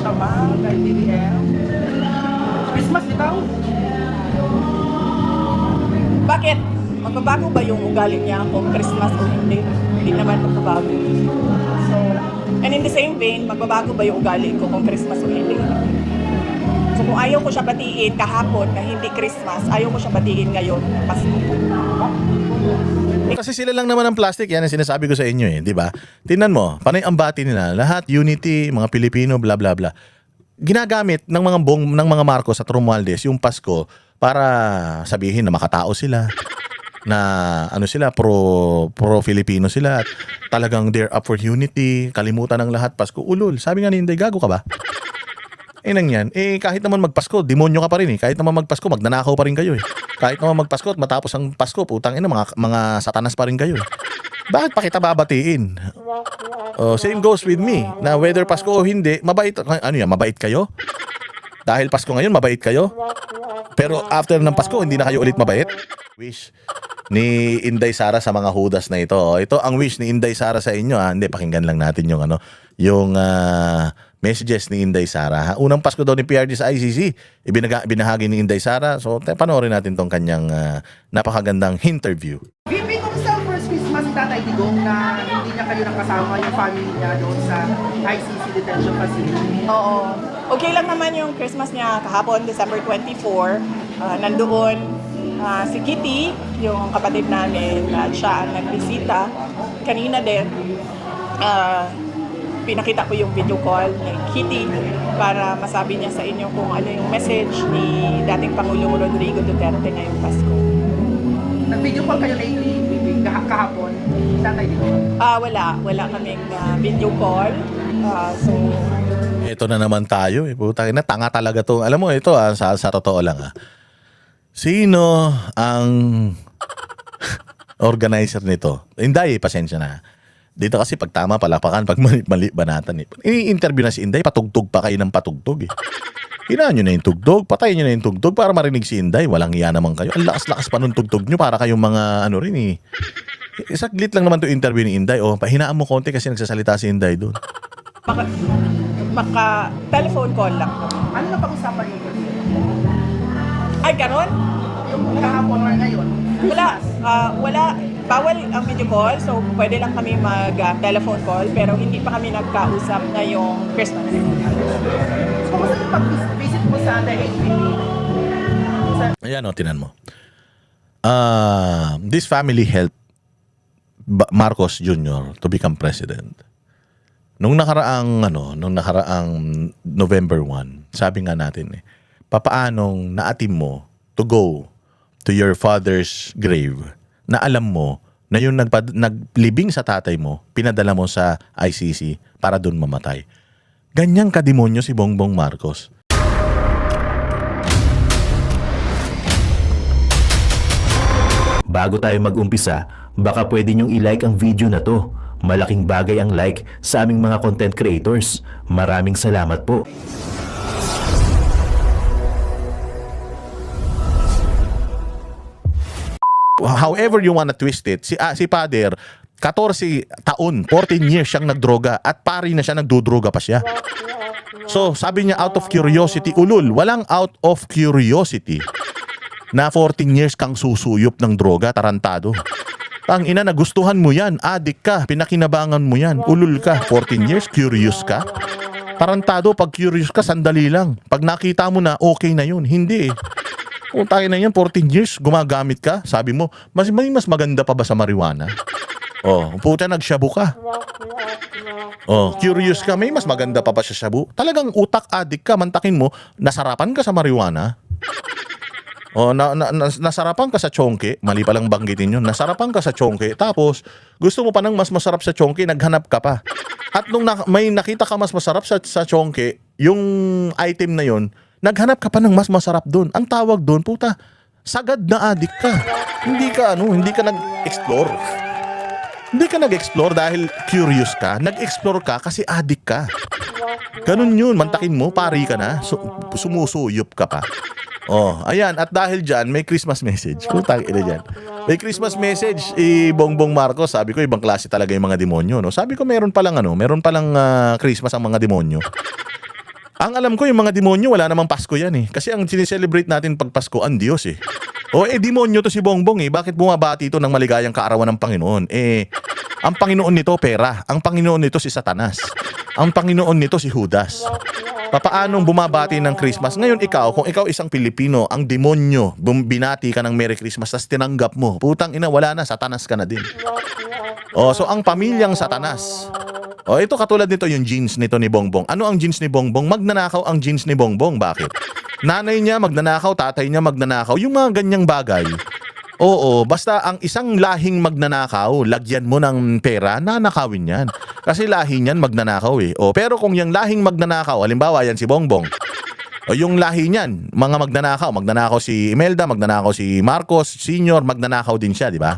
tama, kay BBM. Christmas bitaw. Bakit? Magbabago ba yung ugali niya kung Christmas o hindi? Hindi naman magbabago. So, and in the same vein, magbabago ba yung ugali ko kung Christmas o hindi? So kung ayaw ko siya batiin kahapon na hindi Christmas, ayaw ko siya batiin ngayon, Pasko. Kasi sila lang naman ang plastic, yan ang sinasabi ko sa inyo eh, di ba? Tingnan mo, panay ang bati nila, lahat unity, mga Pilipino, bla bla bla. Ginagamit ng mga Marcos at Romualdez yung Pasko para sabihin na makatao sila, na ano sila, pro Filipino sila, at talagang they're up for unity, kalimutan ng lahat Pasko. Ulul, sabi nga ni Inday, gago ka ba? Nang yan, kahit naman magpasko, demonyo ka pa rin eh. Kahit naman magpasko, magnanakaw pa rin kayo eh. Kahit naman magpasko at matapos ang Pasko, putang ina, mga satanas pa rin kayo eh. Bakit pa kita babatiin? Oh, same goes with me, na whether Pasko o hindi, mabait, ano yan, mabait kayo? Dahil Pasko ngayon, mabait kayo? Pero after ng Pasko, hindi na kayo ulit mabait? Wish ni Inday Sara sa mga hudas na ito. Ito ang wish ni Inday Sara sa inyo. Hindi, pakinggan lang natin yung messages ni Inday Sara. Unang Pasko daw ni PRD sa ICC, binahagi ni Inday Sara. So, panoorin natin tong kanyang napakagandang interview. VP, kumusta ang first Christmas ni Tatay Digong na hindi niya kayo nakasama yung family niya doon sa ICC detention facility? Oo. Okay lang naman yung Christmas niya kahapon, December 24. Nandoon si Kitty, yung kapatid namin, at siya ang nagbisita. Kanina din, pinakita ko yung video call ni Kitty para masabi niya sa inyo kung ano yung message ni dating Pangulong Rodrigo Duterte ngayong Pasko. Nag-video call kayo lately, VP, kahapon, Tatay Digong? Wala kaming video call. So, Ito na naman tayo eh. Putang ina, tanga talaga to. Alam mo, ito sa totoo lang Sino ang organizer nito? Inday, pasensya na. Dito kasi pag tama palapakan, pag mali banatan eh. I-interview na si Inday, patugtog pa kayo ng patugtog eh. Hinaan nyo na yung tugtog, patayin nyo na yung tugtog para marinig si Inday. Walang iya naman kayo. Ang lakas-lakas pa nung tugtog nyo para kayong mga ano rin eh. Isaglit lang naman to interview ni Inday. Pahinaan mo konti kasi nagsasalita si Inday doon. maka telephone call lang. Ano na pag-usapan niyo? Ay, ganon? Yung kahapon or ngayon? Wala. Bawal ang video call, so pwede lang kami mag-telephone call, pero hindi pa kami nagkausap ngayong Christmas. So, kumusta yung pag-visit mo sa HPP? Ayan tinan mo. This family helped Marcos Jr. to become president. Nung nakaraang November 1, sabi nga natin papaanong naatim mo to go to your father's grave na alam mo na yung naglibing sa tatay mo, pinadala mo sa ICC para doon mamatay. Ganyang kademonyo si Bongbong Marcos. Bago tayo mag-umpisa, baka pwede nyong i-like ang video na to. Malaking bagay ang like sa aming mga content creators. Maraming salamat po. However you wanna twist it, si Father, 14 taon, 14 years siyang nagdroga at pari na siya, nagdudroga pa siya. So, sabi niya out of curiosity, ulul, walang out of curiosity na 14 years kang susuyop ng droga, tarantado. Ang ina, nagustuhan mo yan, adik ka, pinakinabangan mo yan, ulul ka, 14 years, curious ka. Tarantado, pag curious ka, sandali lang. Pag nakita mo na, okay na yun. Hindi eh. Kung tayo na yan, 14 years, gumagamit ka, sabi mo, mas maganda pa ba sa marijuana? Puta, nagshabu ka. Curious ka, may mas maganda pa ba sa shabu? Talagang utak adik ka, mantakin mo, nasarapan ka sa marijuana. Nasarapan ka sa chonke, mali palang banggitin yun, nasarapan ka sa chonke, tapos gusto mo pa ng mas masarap sa chonke, naghanap ka pa. At nung may nakita ka mas masarap sa chonke, yung item na yun, naghanap ka pa ng mas masarap doon. Ang tawag doon, puta, sagad na adik ka. Hindi ka nag-explore. Hindi ka nag-explore dahil curious ka. Nag-explore ka kasi adik ka. Ganun yun, mantakin mo, pari ka na, sumusuyop ka pa. Ayan, at dahil dyan, may Christmas message. Putang ina dyan. May Christmas message, Bongbong Marcos. Sabi ko, ibang klase talaga yung mga demonyo. No? Sabi ko, meron palang Christmas ang mga demonyo. Ang alam ko, yung mga demonyo, wala namang Pasko yan eh. Kasi ang sineselebrate natin pag Pasko, ang Diyos eh. O demonyo to si Bongbong eh. Bakit bumabati ito ng maligayang kaarawan ng Panginoon? Ang Panginoon nito, pera. Ang Panginoon nito, si Satanas. Ang Panginoon nito, si Judas. Papaanong bumabati ng Christmas? Ngayon ikaw, kung ikaw isang Pilipino, ang demonyo, binati ka ng Merry Christmas, tas tinanggap mo. Putang ina, wala na, Satanas ka na din. So ang pamilyang Satanas. Ito katulad nito yung genes nito ni Bongbong. Ano ang genes ni Bongbong? Magnanakaw ang genes ni Bongbong. Bakit? Nanay niya magnanakaw, tatay niya magnanakaw. Yung mga ganyang bagay. Oo, basta ang isang lahing magnanakaw, lagyan mo ng pera, nanakawin yan. Kasi lahi niyan magnanakaw eh. Pero kung yung lahing magnanakaw, halimbawa yan si Bongbong, yung lahi niyan, mga magnanakaw si Imelda, magnanakaw si Marcos Senior, magnanakaw din siya, di ba?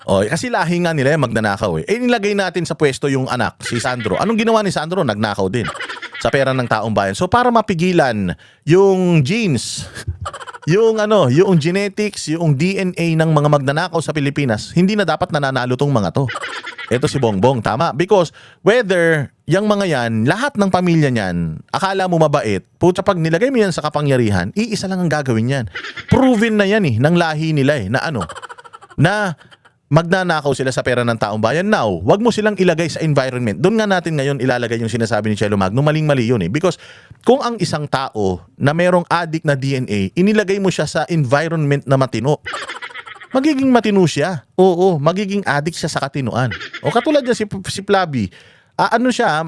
Kasi lahi nga nila yung magnanakaw eh. Nilagay natin sa pwesto yung anak, si Sandro. Anong ginawa ni Sandro? Nagnakaw din sa pera ng taong bayan. So para mapigilan yung genes, yung genetics, yung DNA ng mga magnanakaw sa Pilipinas, hindi na dapat nananalo tong mga to. Ito si Bongbong, tama. Because whether yung mga yan, lahat ng pamilya niyan, akala mo mabait, puta pag nilagay mo yan sa kapangyarihan, iisa lang ang gagawin yan. Proven na yan ng lahi nila na magnanakaw sila sa pera ng taong bayan. Now, wag mo silang ilagay sa environment. Doon nga natin ngayon ilalagay yung sinasabi ni Chelo Magno. Maling-mali yun Because kung ang isang tao na merong addict na DNA, inilagay mo siya sa environment na matino, magiging matino siya. Oo, magiging addict siya sa katinoan. Katulad niya si Flavi.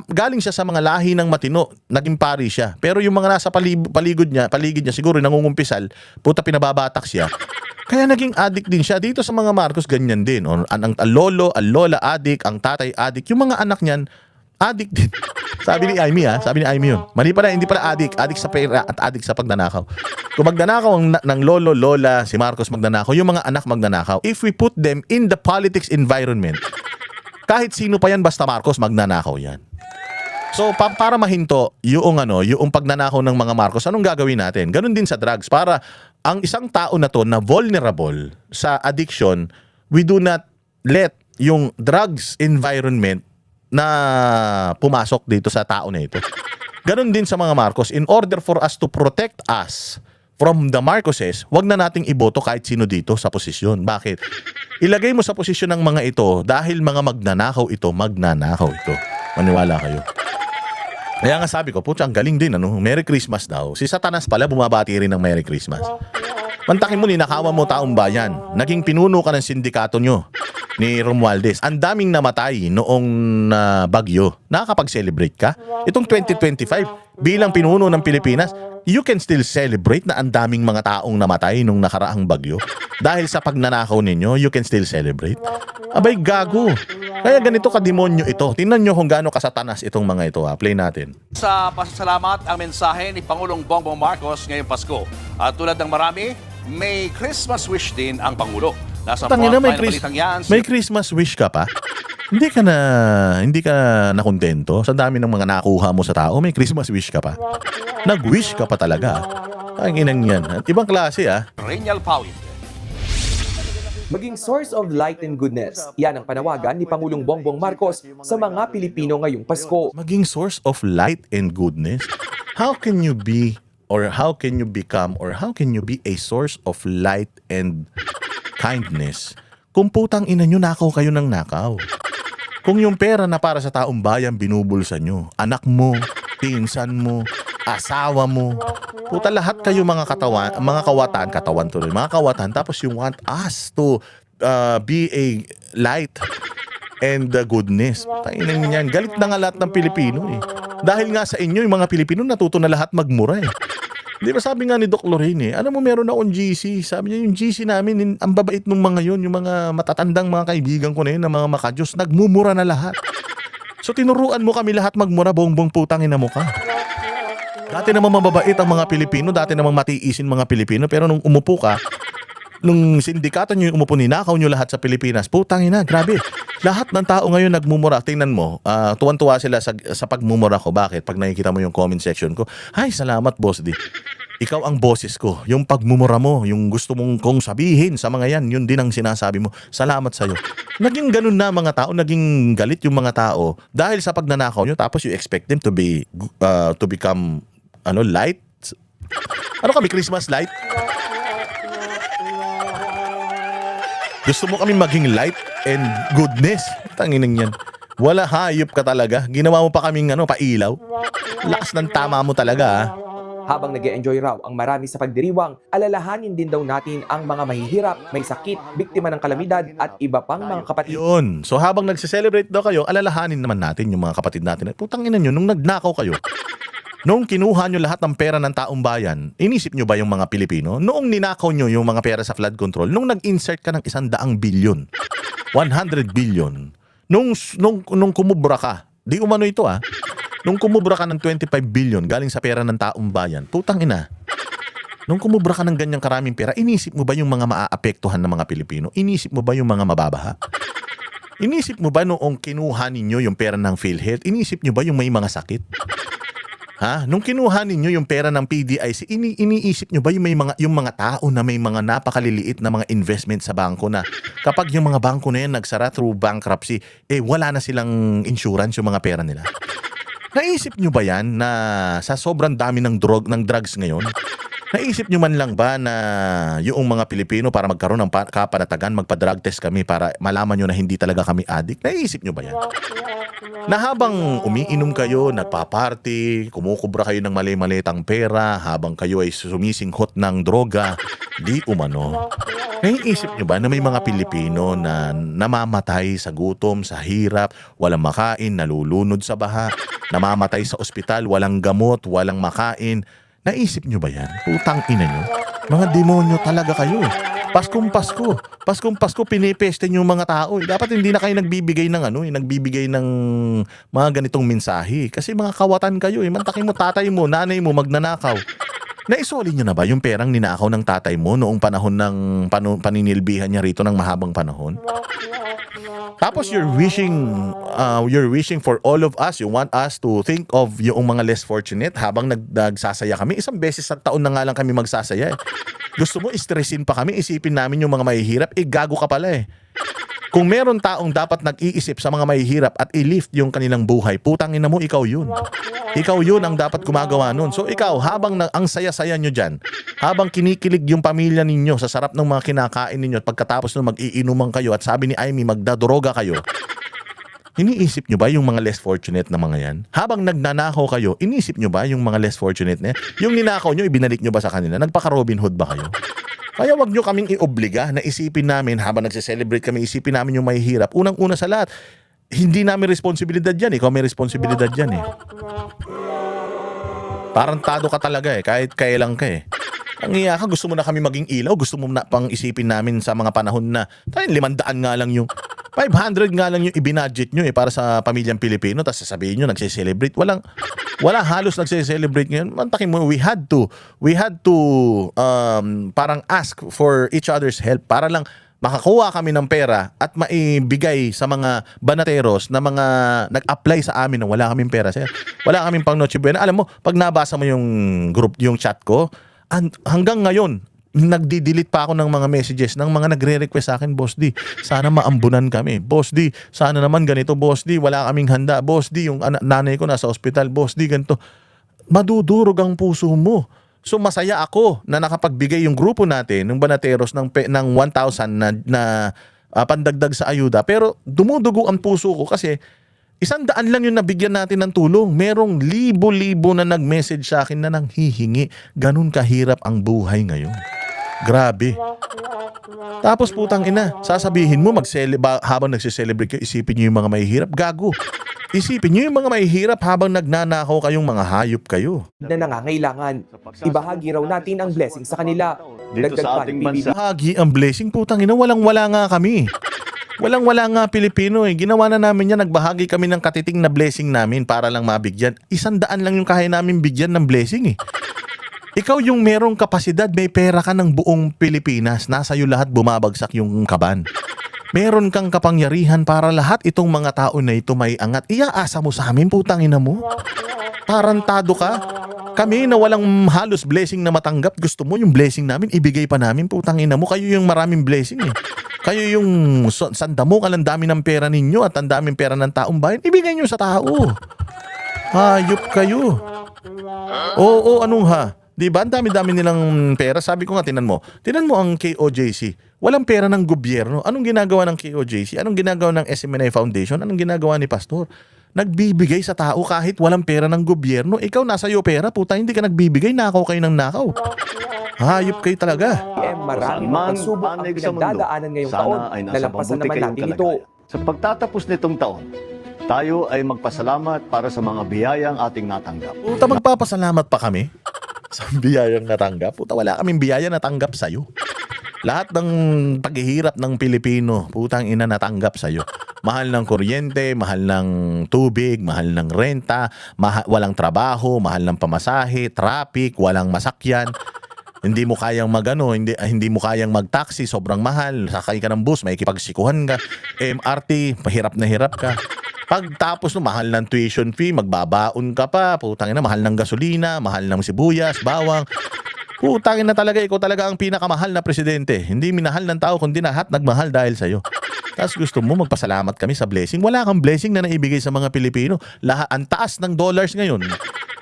Galing siya sa mga lahi ng matino, naging pari siya. Pero yung mga nasa paligid niya siguro nangungumpisal, puta pinababatak siya. Kaya naging addict din siya. Dito sa mga Marcos, ganyan din. Ang lolo, ang lola addict, ang tatay addict. Yung mga anak niyan, addict din. Sabi ni Amy yun. Mali pala, hindi pala addict. Addict sa pera at addict sa pagnanakaw. Kung magnanakaw ng lolo, lola, si Marcos magnanakaw, yung mga anak magnanakaw, if we put them in the politics environment, kahit sino pa yan, basta Marcos, magnanakaw yan. So para mahinto yung pagnanakaw ng mga Marcos, anong gagawin natin? Ganun din sa drugs. Para ang isang tao na to na vulnerable sa addiction, we do not let yung drugs environment na pumasok dito sa tao na ito. Ganun din sa mga Marcos. In order for us to protect us from the Marcoses, wag na nating iboto kahit sino dito sa posisyon. Bakit? Ilagay mo sa posisyon ng mga ito dahil mga magnanakaw ito. Maniwala kayo. Kaya nga sabi ko, putya, ang galing din, Merry Christmas daw. Si Satanas pala bumabati rin ng Merry Christmas. Mantakin mo, ninakawan mo taong bayan. Naging pinuno ka ng sindikato nyo ni Romualdez. Ang daming namatay noong bagyo. Nakakapag-celebrate ka? Itong 2025, bilang pinuno ng Pilipinas, you can still celebrate na ang daming mga taong namatay nung nakaraang bagyo. Dahil sa pagnanakaw ninyo, you can still celebrate. Abay, gago. Kaya ganito ka-demonyo ito. Tingnan nyo kung gaano kasatanas itong mga ito. Play natin. Sa pasasalamat ang mensahe ni Pangulong Bongbong Marcos ngayong Pasko. At tulad ng marami, may Christmas wish din ang Pangulo. Nasa Tangina, balitang yan. may Christmas wish ka pa? Hindi ka nakontento sa dami ng mga nakuha mo sa tao. May Christmas wish ka pa? Nag-wish ka pa talaga. Ang inang yan. Ibang klase Renyal Pawid. Maging source of light and goodness. Yan ang panawagan ni Pangulong Bongbong Marcos sa mga Pilipino ngayong Pasko. Maging source of light and goodness? How can you be or how can you become or how can you be a source of light and kindness kung putang ina nyo nakaw kayo ng nakaw? Kung yung pera na para sa taong bayan binubulsa nyo, anak mo, pinsan mo, asawa mo, puta lahat kayo mga kawatan, tapos you want us to be a light and the goodness. Tainang yan. Galit na nga lahat ng Pilipino Dahil nga sa inyo, yung mga Pilipino natuto na lahat magmura Di ba sabi nga ni Doc Lorraine alam mo meron akong GC. Sabi niya yung GC namin, ang babait nung mga yun, yung mga matatandang mga kaibigan ko na yun, na mga makajos, nagmumura na lahat. So tinuruan mo kami lahat magmura, Bongbong putang ina mo ka. Dati namang mababait ang mga Pilipino, dati namang matiisin mga Pilipino, pero nung umupo ka, nung sindikato nyo yung umupo, ninakaw nyo lahat sa Pilipinas, putang ina, grabe. Lahat ng tao ngayon nagmumura. Tingnan mo, tuwan-tuwa sila sa pagmumura ko. Bakit? Pag nakikita mo yung comment section ko, ay, salamat, Boss D. Ikaw ang boses ko. Yung pagmumura mo, yung gusto mong kong sabihin sa mga yan, yun din ang sinasabi mo. Salamat sa'yo. Naging ganun na mga tao, naging galit yung mga tao dahil sa pagnanakaw nyo, tapos you expect them to become light. Ano kami, Christmas light? Gusto mo kami maging light and goodness? Tanginang yan. Wala, hayop ka talaga. Ginawa mo pa kaming pailaw. Lakas ng tama mo talaga, ha? Habang nag-e-enjoy raw ang marami sa pagdiriwang, alalahanin din daw natin ang mga mahihirap, may sakit, biktima ng kalamidad at iba pang mga kapatid. Yun. So habang nagse-celebrate daw kayo, alalahanin naman natin yung mga kapatid natin. Putang ina nyo, nung nagnakaw kayo, nung kinuha nyo lahat ng pera ng taong bayan, inisip nyo ba yung mga Pilipino? Noong ninakaw nyo yung mga pera sa flood control, nung nag-insert ka ng 100 billion, 100 billion, nung kumubra ka, di umano ito nung kumubra ka ng 25 billion galing sa pera ng taong bayan, putang ina. Nung kumubra ka ng ganyang karaming pera, inisip mo ba yung mga maaapektuhan ng mga Pilipino? Inisip mo ba yung mga mababaha? Inisip mo ba noong kinuha ninyo yung pera ng PhilHealth? Inisip nyo ba yung may mga sakit? Ha? Nung kinuha ninyo yung pera ng PDIC, iniisip nyo ba yung mga tao na may mga napakaliliit na mga investment sa bangko na kapag yung mga bangko na yan nagsara through bankruptcy, wala na silang insurance yung mga pera nila? Naisip nyo ba yan na sa sobrang dami ng drugs ngayon, naisip nyo man lang ba na yung mga Pilipino para magkaroon ng kapanatagan, magpa-drug test kami para malaman nyo na hindi talaga kami addict? Naisip nyo ba yan? Na habang umiinom kayo, nagpa-party, kumukubra kayo ng mali-malitang pera, habang kayo ay sumisinghot ng droga, di umano. Naiisip nyo ba na may mga Pilipino na namamatay sa gutom, sa hirap, walang makain, nalulunod sa baha, namamatay sa ospital, walang gamot, walang makain? Naisip nyo ba yan? Putang ina nyo. Mga demonyo talaga kayo. Paskong Pasko, pinipeste nyo yung mga tao. Dapat hindi na kayo nagbibigay ng mga ganitong mensahe. Kasi mga kawatan kayo. Mantakin mo, tatay mo, nanay mo, magnanakaw. Naisoli nyo na ba yung perang ninakaw ng tatay mo noong panahon ng paninilbihan niya rito ng mahabang panahon? Tapos you're wishing for all of us. You want us to think of yung mga less fortunate habang nagsasaya kami. Isang beses sa taon na nga lang kami magsasaya. Gusto mo stressin pa kami, isipin namin yung mga mahihirap, gago ka pala . Kung meron taong dapat nag-iisip sa mga mahihirap at i-lift yung kanilang buhay, putangin na mo, ikaw yun. Ikaw yun ang dapat gumagawa nun. So ikaw, habang ang saya-saya nyo dyan, habang kinikilig yung pamilya ninyo sa sarap ng mga kinakain ninyo at pagkatapos nung mag-iinuman kayo at sabi ni Amy, magdadroga kayo, iniisip nyo ba yung mga less fortunate na mga yan? Habang nagnanakaw kayo, inisip nyo ba yung mga less fortunate na yan? Yung ninakaw nyo, ibinalik nyo ba sa kanila? Nagpaka-Robin Hood ba kayo? Kaya wag nyo kaming iobliga na isipin namin habang nagse-celebrate kami, isipin namin yung mahihirap. Unang-una sa lahat, hindi namin responsibilidad yan. Ikaw may responsibilidad yan . Tarantado ka talaga kahit kailan ka . Ang iya ka, gusto mo na kami maging ilaw, gusto mo na pang isipin namin sa mga panahon na 500 nga lang yung 500 nga lang yung ibinudget nyo para sa pamilyang Pilipino, tapos sasabihin nyo nagse-celebrate. Wala halos nagse-celebrate ngayon. Mantakin mo, we had to parang ask for each other's help para lang makakuha kami ng pera at maibigay sa mga banateros na mga nag-apply sa amin na wala kaming pera. Wala kaming pang Noche Buena. Alam mo, pag nabasa mo yung chat ko, hanggang ngayon, nagdi-delete pa ako ng mga messages ng mga nagre-request sa akin, Boss D, sana maambunan kami. Boss D, sana naman ganito. Boss D, wala kaming handa. Boss D, yung nanay ko nasa ospital. Boss D, ganito. Madudurog ang puso mo. So masaya ako na nakapagbigay yung grupo natin ng banateros ng 1,000 na pandagdag sa ayuda. Pero dumudugo ang puso ko kasi 100 lang yung nabigyan natin ng tulong. Merong libo-libo na nag-message sa akin na nanghihingi. Ganun kahirap ang buhay ngayon. Grabe. Tapos putang ina, sasabihin mo habang nagse-celebrate kayo, isipin nyo yung mga mahihirap. Gago. Isipin nyo yung mga mahihirap habang nagnanakaw kayong mga hayop kayo. Na nangangailangan. Ibahagi raw natin ang blessing sa kanila. Dagdag pa ni PBB. Bahagi ang blessing, putang ina, walang-wala nga kami. Walang-wala nga Pilipino . Ginawa na namin yan, nagbahagi kami ng katiting na blessing namin para lang mabigyan. 100 lang yung kaya namin bigyan ng blessing . Ikaw yung merong kapasidad, may pera ka ng buong Pilipinas, nasa iyo lahat bumabagsak yung kaban. Meron kang kapangyarihan para lahat itong mga tao na ito may angat. Iaasa mo sa amin, putang ina mo. Tarantado ka. Kami na walang halos blessing na matanggap, gusto mo yung blessing namin, ibigay pa namin, putang ina mo, kayo yung maraming blessing eh. Kayo yung sandamo, ang dami ng pera ninyo at ang daming pera ng taong bayan, ibigay nyo sa tao. Hayop kayo. Oo, anong ha? Di ba? Ang dami-dami nilang pera. Sabi ko nga, tinan mo ang KOJC. Walang pera ng gobyerno. Anong ginagawa ng KOJC? Anong ginagawa ng SMNI Foundation? Anong ginagawa ni Pastor? Nagbibigay sa tao kahit walang pera ng gobyerno. Ikaw, nasa iyo pera. Puta, hindi ka nagbibigay. Nakaw kayo ng nakaw. Hayop kayo talaga. Maraming mga pagsubok ang pinagdadaanan ngayong taon. Nalampasan naman natin ito. Sa pagtatapos nitong taon, tayo ay magpasalamat para sa mga biyayang ating natanggap. Puta, magpapasalamat pa kami sa biyayang natanggap. Puta, wala kaming biyaya natanggap sa'yo. Lahat ng paghihirap ng Pilipino, putang ina, natanggap sa'yo. Mahal ng kuryente, mahal ng tubig, mahal ng renta, walang trabaho, mahal ng pamasahe, traffic, walang masakyan. Hindi mo kayang hindi mo kayang mag-taxi, sobrang mahal. Sakay ka ng bus, may kipagsikuhan ka. MRT, mahirap na hirap ka. Pagtapos no, mahal ng tuition fee, magbabaon ka pa. Putang ina, mahal ng gasolina, mahal ng sibuyas, bawang. Putang ina talaga, ikaw talaga ang pinakamahal na presidente. Hindi minahal ng tao, kundi lahat nagmahal dahil sa'yo. Tapos gusto mo magpasalamat kami sa blessing. Wala kang blessing na naibigay sa mga Pilipino. Ang taas ng dollars ngayon.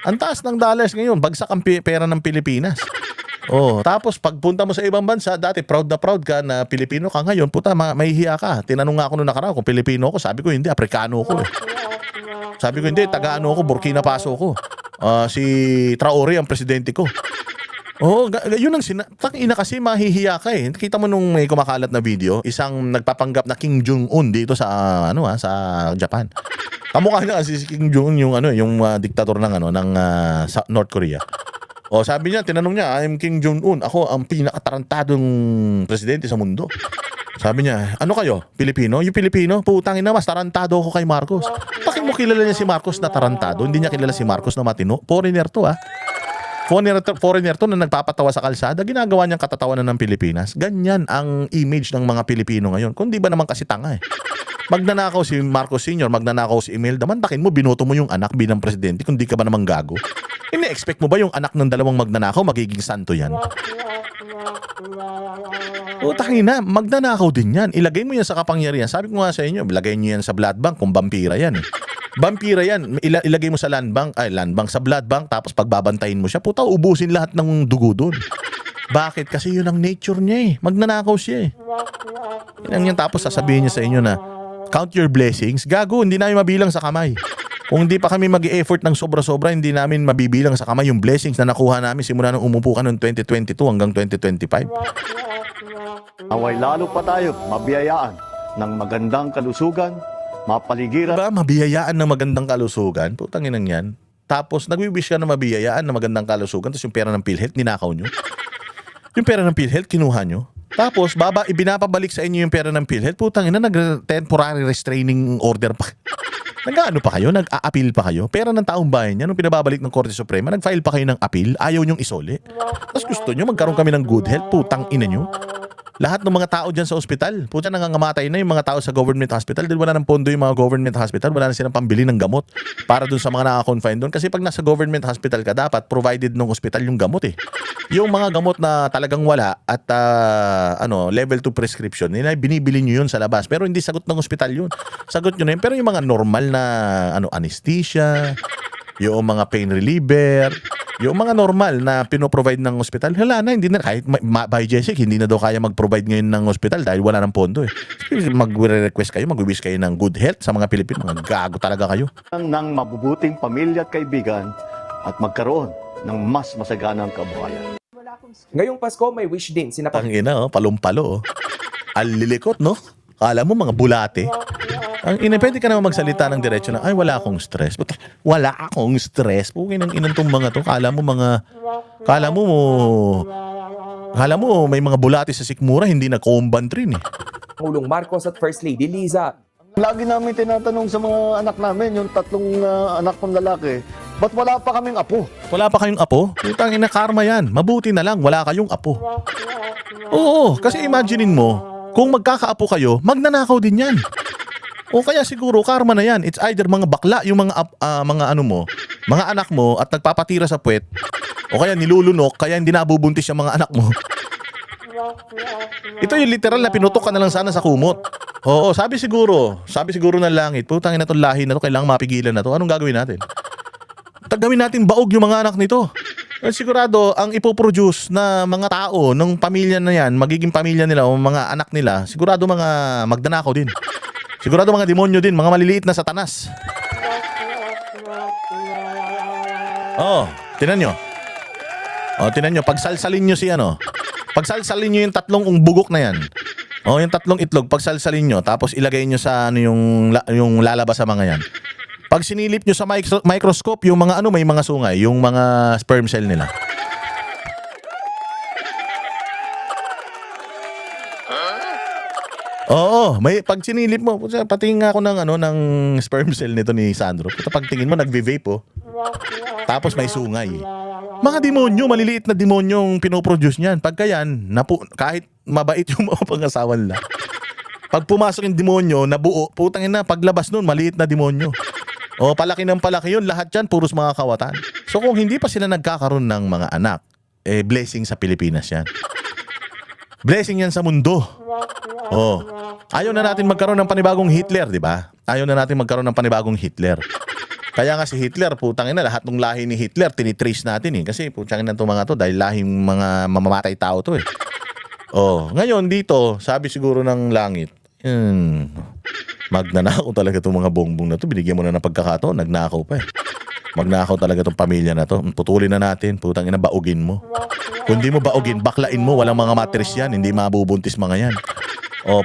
Ang taas ng dollars ngayon. Bagsak ang pera ng Pilipinas. Oh, tapos pagpunta mo sa ibang bansa, dati proud ka na Pilipino ka, ngayon, puta, mahihiya ka. Tinanong nga ako noong nakaraw kung Pilipino ako, sabi ko hindi, Afrikano ako eh. Sabi ko hindi, taga-ano ako, Burkina Faso ako. Si Traore ang presidente ko. Oh, yun ang ina kasi mahihiya ka eh. Kita mo nung may kumakalat na video, isang nagpapanggap na Kim Jong-un dito sa sa Japan. Kamukha niya kasi si Kim Jong-un yung diktator ng sa North Korea. O sabi niya, tinanong niya, I'm Kim Jong-un. Ako ang pinakatarantadong presidente sa mundo. Sabi niya, ano kayo? Pilipino? Yung Pilipino? Putangin na, mas tarantado ako kay Marcos. Bakit mo kilala niya si Marcos na tarantado? Hindi niya kilala si Marcos na matino? Foreigner to ah. Foreigner to na nagpapatawa sa kalsada, ginagawa niyang katatawanan ng Pilipinas. Ganyan ang image ng mga Pilipino ngayon. Kung di ba naman kasi tanga eh. Magnanakaw si Marcos Sr., magnanakaw si Imelda, mantakin mo, binoto mo yung anak bilang presidente kung di ka ba naman gago. Ini-expect mo ba yung anak ng dalawang magnanakaw magiging santo yan? O tangina, magnanakaw din yan. Ilagay mo yan sa kapangyarihan. Sabi ko nga sa inyo, ilagay niyo yan sa blood bank kung vampira yan eh. Vampira yan. Ilagay mo sa land bank, sa blood bank, tapos pagbabantayin mo siya, puta, ubusin lahat ng dugo doon. Bakit? Kasi yun ang nature niya eh. Magnanakaw siya eh. Yan tapos sasabihin niya sa inyo na, count your blessings. Gago, hindi namin mabilang sa kamay. Kung hindi pa kami mag-e-effort ng sobra-sobra, hindi namin mabibilang sa kamay yung blessings na nakuha namin simula nung umupo ka noong 2022 hanggang 2025. Away lalo pa tayo mabiyayaan ng magandang kalusugan, mapaligiran. Diba? Mabiyayaan ng magandang kalusugan. Putang inang yan. Tapos nagwi-wish ka na mabiyayaan ng magandang kalusugan, tapos yung pera ng PhilHealth, ninakaw nyo. Yung pera ng PhilHealth, kinuha nyo. Tapos ibinapabalik sa inyo yung pera ng PhilHealth. Putang ina, nag-temporary restraining order pa. Nag-ano pa kayo? Nag-a-appeal pa kayo? Pera ng taong bayan yan, nung pinababalik ng Korte Suprema, nag-file pa kayo ng appeal, ayaw nyong isole. Tapos gusto nyo magkaroon kami ng good health, putang ina nyo. Lahat ng mga tao dyan sa ospital, puta, nangangamatay na yung mga tao sa government hospital dahil wala ng pondo yung mga government hospital, wala na silang pambili ng gamot para dun sa mga naka-confine doon. Kasi pag nasa government hospital ka, dapat provided ng ospital yung gamot eh. Yung mga gamot na talagang wala at level 2 prescription, binibili nyo yun sa labas. Pero hindi sagot ng ospital yun. Sagot nyo na yun. Pero yung mga normal na anesthesia, yung mga pain reliever, yung mga normal na pinoprovide ng ospital, hala na, hindi na, kahit by Jessic, hindi na daw kaya mag-provide ngayon ng ospital dahil wala ng pondo eh. Mag-request kayo, mag-wish kayo ng good health sa mga Pilipino. Mga gago talaga kayo. Ng mabubuting pamilya at kaibigan at magkaroon ng mas masaganang kabuhayan. Ngayong Pasko, may wish din sina Tangina, palumpalo. Alilikot, no? Kala mo mga bulate. Ang ina, pwede ka naman magsalita ng diretso na, ay, wala akong stress. But, wala akong stress. Pugin ang inang tong mga to. Kala mo may mga bulate sa sikmura, hindi na combat rin eh. Pangulong Marcos at First Lady Liza. Lagi namin tinatanong sa mga anak namin, yung tatlong anak kong lalaki, ba't wala pa kaming apo? Wala pa kayong apo? Putang ina, karma yan. Mabuti na lang, wala kayong apo. Oo, kasi imaginein mo, kung magkakaapo kayo, magnanakaw din yan. O kaya siguro karma na yan. It's either mga bakla yung mga ano mo, mga anak mo at nagpapatira sa puwet o kaya nilulunok kaya hindi nabubuntis yung mga anak mo. Ito yung literal na pinutok ka na lang sana sa kumot. Oo, sabi siguro ng langit, putangin na tong lahi na to, kailangan mapigilan na to. Anong gagawin natin? Gawin natin baog yung mga anak nito. Sigurado, ang ipoproduce na mga tao ng pamilya na yan, magiging pamilya nila o mga anak nila, sigurado mga magdanakaw din. Sigurado mga demonyo din, mga maliliit na satanas. Tinan nyo. Tinan nyo, pagsalsalin nyo si ano. Pagsalsalin nyo yung tatlong bugok na yan. Yung tatlong itlog, pagsalsalin nyo, tapos ilagay nyo sa ano yung lalabas sa mga yan. Pag sinilip nyo sa microscope, yung mga ano, may mga sungay, yung mga sperm cell nila. Oo, may pag sinilip mo, patingin nga ako ng sperm cell nito ni Sandro. Pagtingin mo, nagve-vape oh. Tapos may sungay. Mga demonyo, maliliit na demonyo yung pinoproduce niyan. Pagka yan, kahit mabait yung mga pangasawa nila. Pag pumasok yung demonyo, nabuo, putangin na, paglabas nun, maliit na demonyo. Palaki ng palaki yun, lahat yan, puros mga kawatan. So kung hindi pa sila nagkakaroon ng mga anak, blessing sa Pilipinas yan. Blessing yan sa mundo. Ayaw na natin magkaroon ng panibagong Hitler, di ba? Ayaw na natin magkaroon ng panibagong Hitler. Kaya nga si Hitler, putangin na, lahat ng lahi ni Hitler, tinitrace natin eh. Kasi putangin na itong mga to, dahil lahing mga mamamatay tao to eh. Ngayon dito, sabi siguro ng langit, magnanakaw talaga itong mga bongbong na to. Binigyan mo na ng pagkakataon, nagnakaw pa eh. Magnakaw talaga itong pamilya na to. Putulin na natin, putangin na, baugin mo. Kung di mo baugin, baklain mo, walang mga matris yan, hindi mabubuntis mga yan.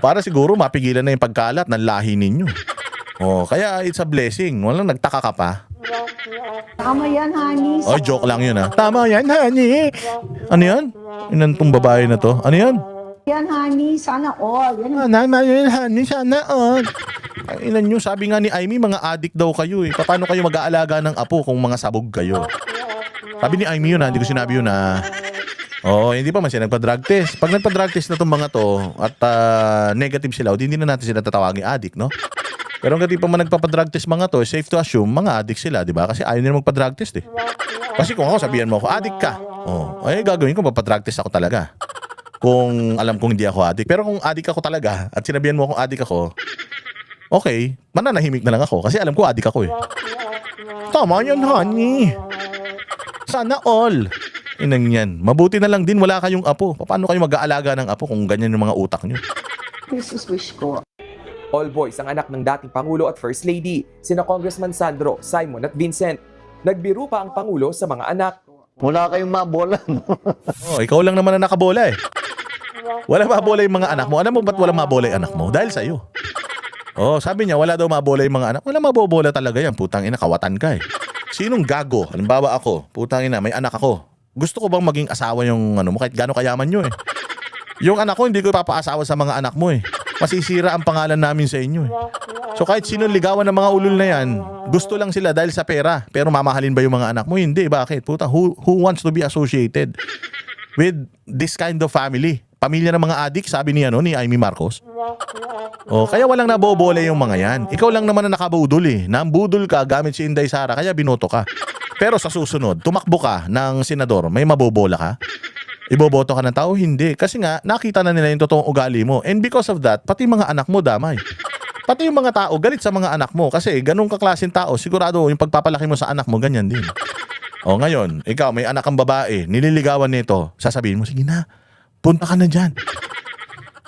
Para siguro mapigilan na yung pagkalat ng lahi ninyo. Kaya it's a blessing. Walang nagtaka ka pa. Tama yan, honey. Joke lang yun ha. Tama yan, honey. Ano yan? Inan tong babae na to? Ano yan? Yan, honey. Sana all. Yan. Tama yan, honey. Sana all. Inan nyo, sabi nga ni Aimee, mga addict daw kayo eh. Paano kayo mag-aalaga ng apo kung mga sabog kayo? Sabi ni Aimee yun ha, hindi ko sinabi yun ha. Hindi pa man siya nagpa-drug test. Pag nagpa-drug test na itong mga to at negative sila, hindi na natin sila tatawagin addict, no? Pero hanggang di pa man nagpa-drug test mga to, safe to assume, mga addict sila, di ba? Kasi ayaw nila magpa-drug test eh. Kasi kung ako, sabihan mo ako, addict ka. Gagawin ko, magpa-drug test ako talaga. Kung alam kong hindi ako addict. Pero kung addict ako talaga, at sinabihan mo akong addict ako, okay, mananahimik na lang ako. Kasi alam ko, addict ako eh. Tama yan, honey. Sana all. Inang yan. Mabuti na lang din wala kayong apo. Paano kayo mag-aalaga ng apo kung ganyan yung mga utak nyo? Christmas wish ko. All boys ang anak ng dating Pangulo at First Lady, sina Congressman Sandro, Simon at Vincent. Nagbiro pa ang Pangulo sa mga anak. Wala kayong mabola. Ikaw lang naman na nakabola eh. Wala mabola yung mga anak mo. Alam mo ba't wala mabola yung anak mo? Dahil sa'yo. Sabi niya, wala daw mabola yung mga anak. Wala mabobola talaga yan. Putang ina, kawatan ka eh. Sinong gago? Halimbawa ako, putang ina, may anak ako. Gusto ko bang maging asawa yung ano mo kahit gaano kayaman nyo eh. Yung anak ko, hindi ko ipapaasawa sa mga anak mo eh. Masisira ang pangalan namin sa inyo eh. So kahit sino ligawan ng mga ulol na yan, gusto lang sila dahil sa pera. Pero mamahalin ba yung mga anak mo? Hindi. Bakit? Puta, who wants to be associated with this kind of family? Pamilya ng mga adik, sabi ni Aimee Marcos. Kaya walang nabobole yung mga yan. Ikaw lang naman na nakabudol eh. Nambudol ka gamit si Inday Sara, kaya binoto ka. Pero sa susunod, tumakbo ka ng senador, may mabobola ka? Iboboto ka ng tao? Hindi. Kasi nga, nakita na nila yung totoong ugali mo. And because of that, pati mga anak mo damay. Pati yung mga tao, galit sa mga anak mo. Kasi ganun kaklaseng tao, sigurado yung pagpapalaki mo sa anak mo, ganyan din. Ngayon, ikaw, may anak kang babae, nililigawan nito, sasabihin mo, sige na, punta ka na dyan.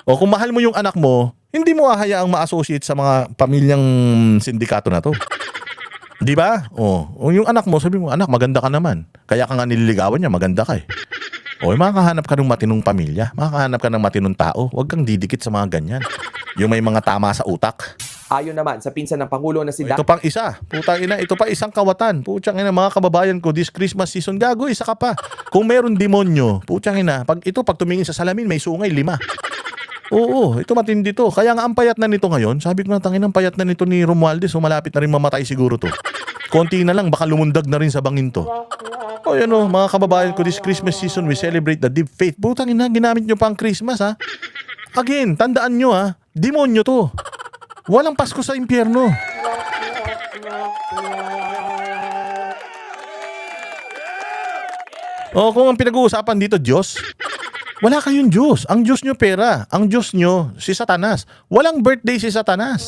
Kung mahal mo yung anak mo, hindi mo hahayaang ma-associate sa mga pamilyang sindikato na to. Di ba? Yung anak mo, sabi mo, anak, maganda ka naman. Kaya ka nga nililigawan niya, maganda ka eh. Makakahanap ka ng matinong pamilya, makakahanap ka ng matinong tao. Huwag kang didikit sa mga ganyan. Yung may mga tama sa utak. Ayon naman sa pinsan ng Pangulo na si Ito pang isa. Putang ina, ito pa isang kawatan. Putang ina, mga kababayan ko, this Christmas season, gago, isa ka pa. Kung meron demonyo, putang ina, pag tumingin sa salamin, may sungay, 5. Ito matindi to. Kaya nga ang payat na nito ngayon, sabi ko na, tangin ang payat na nito ni Romualdez, malapit na rin mamatay siguro to. Konti na lang, baka lumundag na rin sa bangin to. Mga kababayan ko, this Christmas season, we celebrate the deep faith. Putang ina, ginamit nyo pa ang Christmas ha. Again, tandaan nyo ha, demonyo to. Walang Pasko sa impyerno. O kung ang pinag-uusapan dito, Diyos, wala kayong Diyos. Ang Diyos nyo pera. Ang Diyos nyo, si Satanas. Walang birthday si Satanas.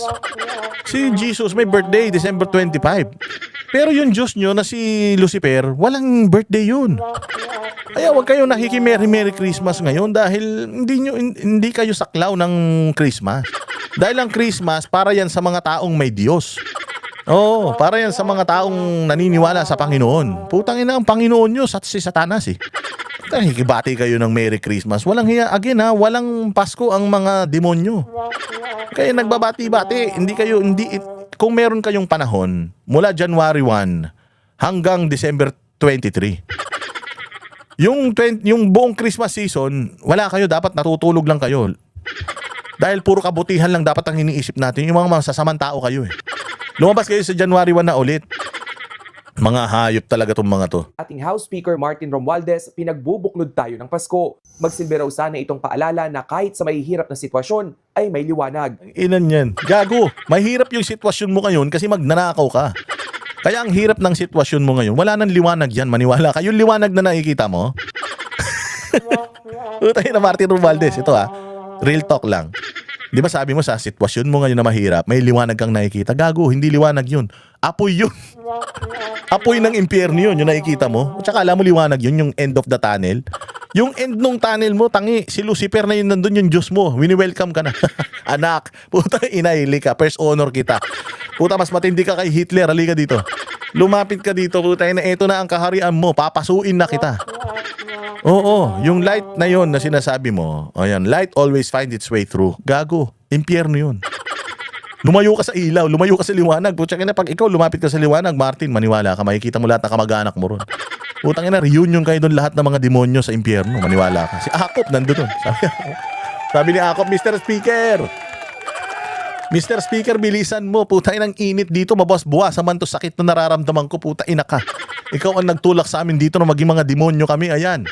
Si Jesus may birthday, December 25. Pero yung Diyos nyo na si Lucifer, walang birthday yun. Kaya huwag kayo nakiki-Merry Christmas ngayon dahil hindi kayo saklaw ng Christmas. Dahil ang Christmas, para yan sa mga taong may Diyos. Oo, para yan sa mga taong naniniwala sa Panginoon. Putang ina, ang Panginoon nyo, si Satanas eh. Nakikibati kayo ng Merry Christmas. Walang hiya, again ha, walang Pasko ang mga demonyo. Kaya nagbabati-bati, kung meron kayong panahon, mula January 1 hanggang December 23. Yung buong Christmas season, wala kayo, dapat natutulog lang kayo. Dahil puro kabutihan lang dapat ang iniisip natin. Yung mga masasamang tao kayo eh. Lumabas kayo sa January 1 na ulit. Mga hayop talaga tong mga to. Ating House Speaker Martin Romualdez, pinagbubuklod tayo ng Pasko. Magsilbi raw sana itong paalala na kahit sa mahihirap na sitwasyon ay may liwanag. Inan yan. Gago, mahirap yung sitwasyon mo ngayon kasi magnanakaw ka. Kaya ang hirap ng sitwasyon mo ngayon, wala nang liwanag yan, maniwala ka. Yung liwanag na nakikita mo, utay na Martin Romualdez, ito real talk lang. Di ba sabi mo sa sitwasyon mo ngayon na mahirap, may liwanag kang nakikita? Gago, hindi liwanag yun. Apoy yun. Apoy ng impyerno yun, yung nakikita mo. At saka alam mo liwanag yun, yung end of the tunnel. Yung end nung tunnel mo, tangi, si Lucifer na yun nandun yung Diyos mo. Wini-welcome ka na. Anak, puta inahili ka, first honor kita. Puta, mas matindi ka kay Hitler, halika dito. Lumapit ka dito, puta, na ito na ang kaharian mo, papasuin na kita. Oo, yung light na yun na sinasabi mo, ayan, light always finds its way through. Gago, impyerno yun. Lumayo ka sa ilaw, lumayo ka sa liwanag. Putang ina, pag ikaw lumapit ka sa liwanag, Martin, maniwala ka, makikita mo lahat ng kamag-anak mo ron. Putang ina, reunion kayo doon lahat ng mga demonyo sa impyerno, maniwala ka. Si Akop nandun. Sabi ni Akop, Mr. Speaker, Mr. Speaker, bilisan mo. Puta inang init dito, mabuwas-buwas. Saman to sakit na nararamdaman ko, puta ina ka. Ikaw ang nagtulak sa amin dito na maging mga demonyo kami, ayan.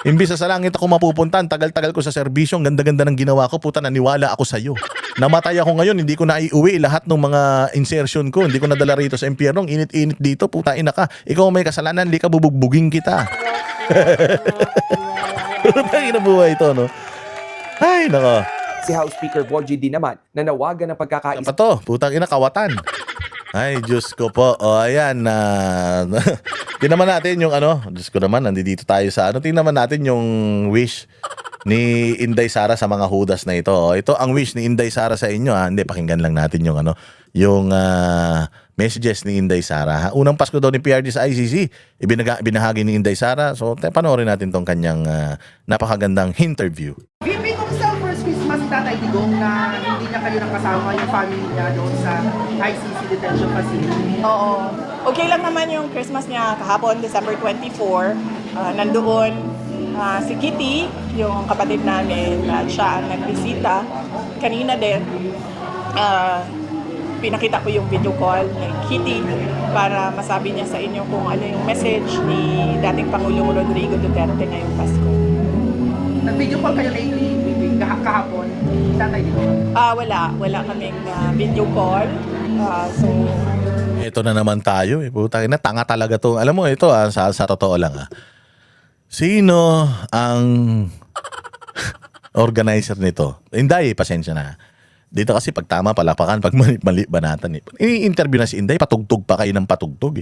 Imbis sa langit ako mapupuntan, tagal-tagal ko sa serbisyo, ang ganda-ganda ng ginawa ko, puta naniwala ako sa iyo. Namatay ako ngayon, hindi ko na iuwi lahat ng mga insertion ko, hindi ko nadala rito sa impyerno, init-init dito, puta ina ka. Ikaw ang may kasalanan, hindi ka bubugbugin kita. Puta ina buhay ito, no? Ay, nako. Si House Speaker Bolji D naman nanawagan ng Saan pagkakaisa pa to? Putang ina, kawatan. Ay, Diyos ko po. O, ayan. Tingnan natin yung Diyos ko naman, nandito tayo sa tingnan naman natin yung wish ni Inday Sara sa mga hudas na ito. O, ito ang wish ni Inday Sara sa inyo. Hindi, pakinggan lang natin yung yung messages ni Inday Sara. Unang Pasko daw ni PRD sa ICC, binahagi ni Inday Sara. So, panoorin natin tong kanyang napakagandang interview. VP, kumusta ang first Christmas ni Tatay Digong na hindi niya kayo nakasama yung family niya doon sa ICC detention facility? Oo. Okay lang naman yung Christmas niya kahapon, December 24. Nandoon si Kitty, yung kapatid namin, at siya ang nagbisita. Kanina din, pinakita ko yung video call ni Kitty para masabi niya sa inyo kung ano yung message ni dating Pangulong Rodrigo Duterte ngayong Pasko. Nag-video call kayo lately, VP, kahapon, Tatay Digong? Wala kaming video call. So, Ito na naman tayo. Putang ina, tanga talaga to. Alam mo, ito sa totoo lang Sino ang organizer nito? Inday, pasensya na. Dito kasi pag tama palapakan, pag mali banatan I-interview na si Inday, patugtog pa kayo ng patugtog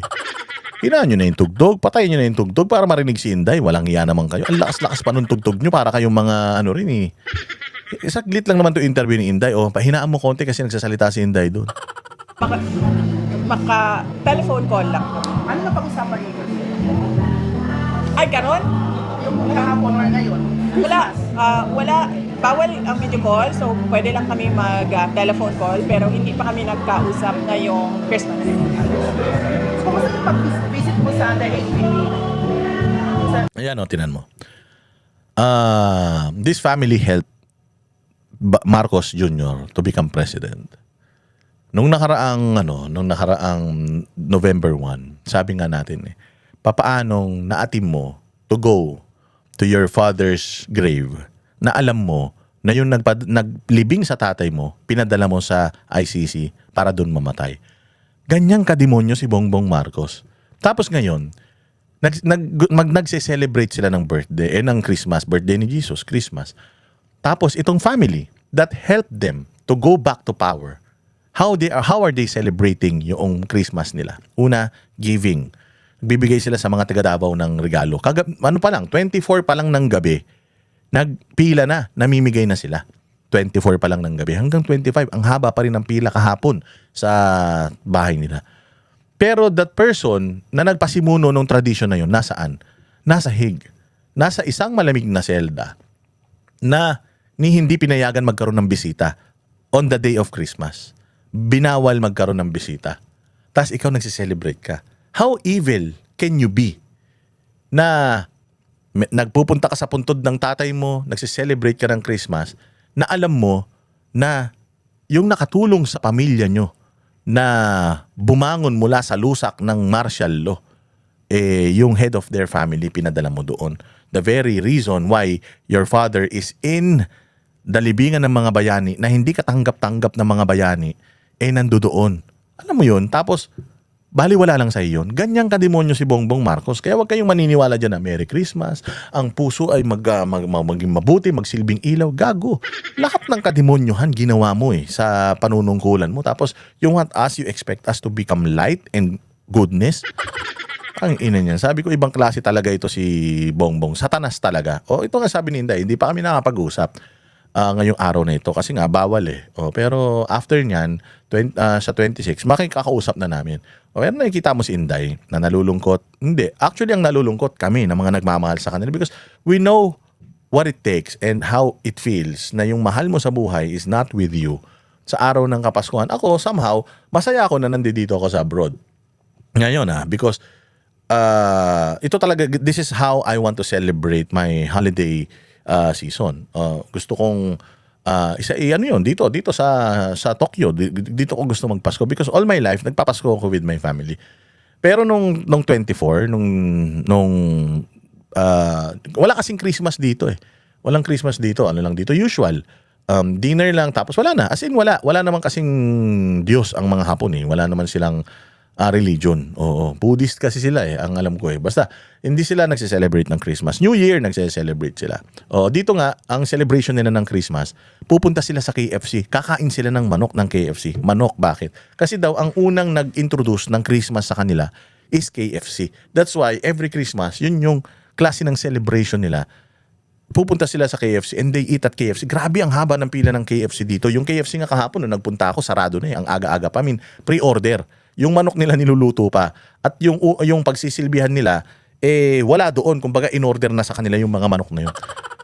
Hinaan nyo na yung tugtog, patayin nyo na yung tugtog para marinig si Inday. Walang iya naman kayo. Ang lakas-lakas pa nung tugtog nyo para kayong mga Saglit lang naman to interview ni Inday. Pahinaan mo konti kasi nagsasalita si Inday doon. telephone call lang. Ano na pag-usapan niyo? Ay, karon? Yung kahapon or ngayon? Wala. Bawal ang video call, so pwede lang kami mag-telephone call, pero hindi pa kami nagkausap ngayong Christmas. So, kumusta yung pag-visit mo sa The HPP? Ayan tinan mo. This family helped Marcos Jr. to become president. Nung nakaraang November 1, sabi nga natin papaanong naatim mo to go to your father's grave na alam mo na yung naglibing sa tatay mo, pinadala mo sa ICC para doon mamatay. Ganyang kademonyo si Bongbong Marcos. Tapos ngayon, nagse-celebrate sila ng birthday, ng Christmas, birthday ni Jesus, Christmas. Tapos itong family that helped them to go back to power, how are they celebrating yung Christmas nila? Una, giving. Bibigay sila sa mga taga Davao ng regalo. Ano pa lang, 24 pa lang ng gabi, nagpila na, namimigay na sila. 24 pa lang ng gabi hanggang 25, ang haba pa rin ng pila kahapon sa bahay nila. Pero that person na nagpasimuno ng tradisyon na yun, nasaan? Nasa Hague. Nasa isang malamig na selda na hindi pinayagan magkaroon ng bisita on the day of Christmas. Binawal magkaroon ng bisita. Tapos ikaw nagsiselebrate ka. How evil can you be na nagpupunta ka sa puntod ng tatay mo, nagsiselebrate ka ng Christmas, na alam mo na yung nakatulong sa pamilya nyo na bumangon mula sa lusak ng martial law, yung head of their family, pinadala mo doon. The very reason why your father is in the libingan ng mga bayani na hindi katanggap-tanggap ng mga bayani, nandoon. Alam mo yun? Tapos, baliwala lang sa iyo yun. Ganyang kademonyo si Bongbong Marcos. Kaya huwag kayong maniniwala dyan na Merry Christmas, ang puso ay maging mabuti, magsilbing ilaw. Gago. Lahat ng kademonyohan ginawa mo sa panunungkulan mo. Tapos, you want us, you expect us to become light and goodness? Ang ina niyan. Sabi ko, ibang klase talaga ito si Bongbong. Satanas talaga. Ito nga sabi ni Inday, hindi pa kami nakapag-usap ngayong araw na ito kasi nga bawal pero after nyan sa 26 makikakausap na namin. Pero nakikita mo si Inday na nalulungkot. Hindi, actually ang nalulungkot kami na mga nagmamahal sa kanila because we know what it takes and how it feels na yung mahal mo sa buhay is not with you sa araw ng Kapaskuhan. Ako somehow masaya ako na nandito ako sa abroad ngayon because ito talaga, this is how I want to celebrate my holiday season. Gusto kong dito sa Tokyo. Dito ko gusto magpasko because all my life nagpapasko ako with my family. Pero nung 24, wala kasing Christmas dito Walang Christmas dito. Ano lang dito? Usual. Dinner lang tapos wala na. As in wala naman kasing Diyos ang mga Hapon Wala naman silang religion. Buddhist kasi sila ang alam ko Basta, hindi sila nagse-celebrate ng Christmas. New Year, nagse-celebrate sila. Dito nga, ang celebration nila ng Christmas, pupunta sila sa KFC. Kakain sila ng manok ng KFC. Manok, bakit? Kasi daw, ang unang nag-introduce ng Christmas sa kanila is KFC. That's why, every Christmas, yun yung klase ng celebration nila. Pupunta sila sa KFC and they eat at KFC. Grabe ang haba ng pila ng KFC dito. Yung KFC nga kahapon, nung nagpunta ako, sarado na ang aga-aga pa. Pre-order. Yung manok nila niluluto pa. At yung pagsisilbihan nila, wala doon. Kumbaga, in-order na sa kanila yung mga manok na yun.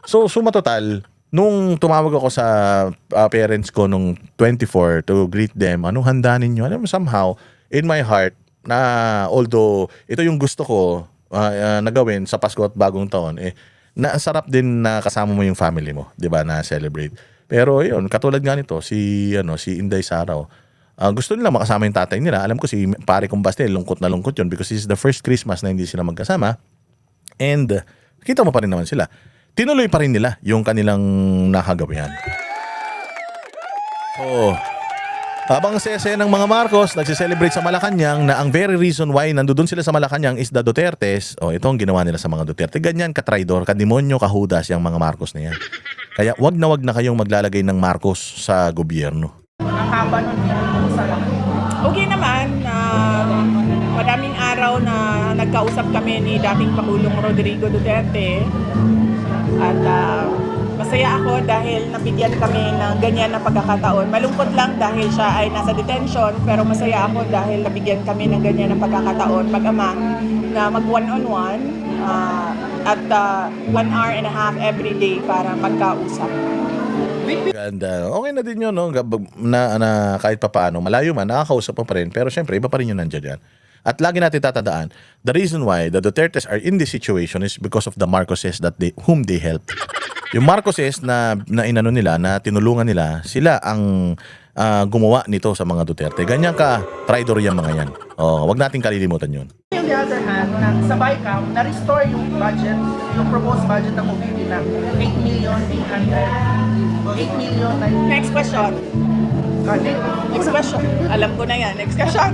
So matotal, nung tumawag ako sa parents ko nung 24 to greet them, anong handa ninyo? Alam mo, somehow, in my heart, na although ito yung gusto ko na gawin sa Pasko at Bagong Taon, na sarap din na kasama mo yung family mo, 'di ba, na celebrate. Pero yun, katulad nga nito si Inday Saraw. Gusto nila makasama yung tatay nila. Alam ko si pare kong Bastel, lungkot na lungkot yun because this is the first Christmas na hindi sila magkasama. And kita mo pa rin naman sila. Tinuloy pa rin nila yung kanilang nakagawian. So, habang sese ng mga Marcos nagse-celebrate sa Malacanang na ang very reason why nandoon sila sa Malacanang is the Dutertes. Ito ang ginawa nila sa mga Duterte. Ganyan katraidor, kademonyo, kahudas yung mga Marcos na yan. Kaya wag na kayong maglalagay ng Marcos sa gobyerno. Ang haba nun Okay naman, madaming araw na nagkausap kami ni dating Pangulong Rodrigo Duterte at masaya ako dahil nabigyan kami ng ganyan na pagkakataon. Malungkot lang dahil siya ay nasa detention pero masaya ako dahil nabigyan kami ng ganyan na pagkakataon mag-ama na mag one-on-one at 1 hour and a half every day para magkausap. And okay na din yun, no? Na kahit pa paano, malayo man, nakakausap pa rin. Pero syempre, iba pa rin yun nandiyan yan. At lagi natin tatandaan, the reason why the Dutertes are in this situation is because of the Marcoses whom they helped. Yung Marcoses na inano nila, na tinulungan nila, sila ang gumawa nito sa mga Duterte. Ganyan ka, traidor yung mga yan. Wag natin kalilimutan yun. On the other hand, sa BICAM, na-restore yung budget, yung proposed budget ng Mobility na 8 million. Next question. Next question. Alam ko na yan. Next question.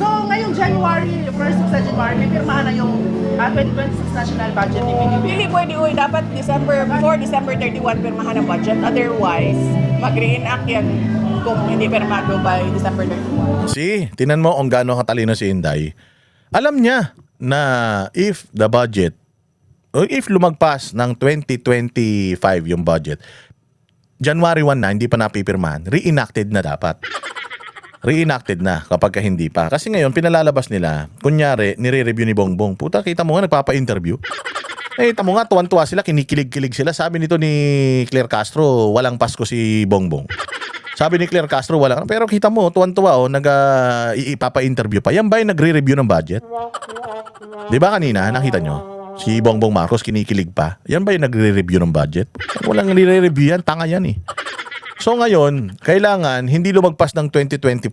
So, ngayong January, first week sa January, may pirmahan na yung 2026 national budget ni PBBM. Hindi pwede, uy, dapat before December 31, pirmahan ang budget. Otherwise, mag-reenact yan kung hindi pirmado by December 31. Tinan mo kung gaano katalino si Inday. Alam niya na if the budget, o if lumagpas ng 2025 yung budget, January 1 na, hindi pa napipirmahan, reenacted na dapat. Reenacted na kapag hindi pa. Kasi ngayon, pinalalabas nila, kunyari, nire-review ni Bongbong. Puta, kita mo nga, nagpapa-interview. Kita mo nga, tuwan-tuwa sila, kinikilig-kilig sila. Sabi nito ni Claire Castro, walang Pasko si Bongbong. Sabi ni Claire Castro, walang. Pero kita mo, tuwan-tuwa, ipapa-interview pa. Yan ba yung nagre-review ng budget? Di ba kanina, nakita nyo? Si Bongbong Marcos kinikilig pa. Yan ba yung nagre-review ng budget? Walang nire-review yan, tanga yan eh. So ngayon, kailangan hindi lumagpas ng 2025.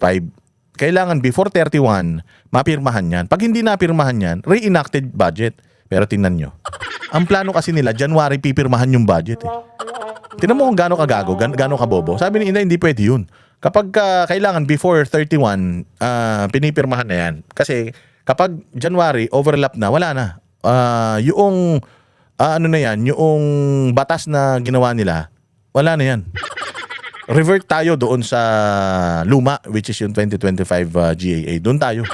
Kailangan before 31, mapirmahan yan. Pag hindi napirmahan yan, reenacted budget. Pero tingnan nyo. Ang plano kasi nila, January pipirmahan yung budget eh. Tingnan mo kung gaano kagago, gaano kabobo. Sabi ni Inday, hindi pwede yun. Kapag kailangan before 31, pinipirmahan na yan. Kasi kapag January, overlap na, wala na. Yung yung batas na ginawa nila, wala na yan. Revert tayo doon sa luma, which is yung 2025 GAA. Doon tayo.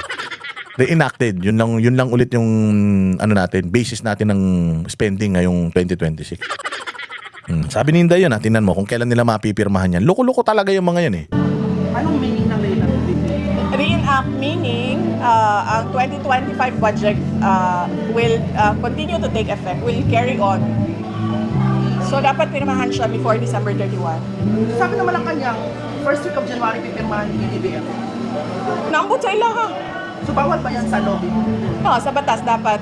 Reenacted. Yun lang ulit yung basis natin ng spending ngayong 2026. Sabi ni Inday yun, tingnan mo kung kailan nila mapipirmahan yan. Loko-loko talaga yung mga yan eh. Anong meaning ng reenact? Reenact meaning ang 2025 budget will continue to take effect, will carry on. So dapat pirmahan siya before December 31. Sabi naman ang kanyang, first week of January, pipirmahan ni PBBM. Naambot sa ila ha. So, bawal ba yan sa lobby? No, sa batas dapat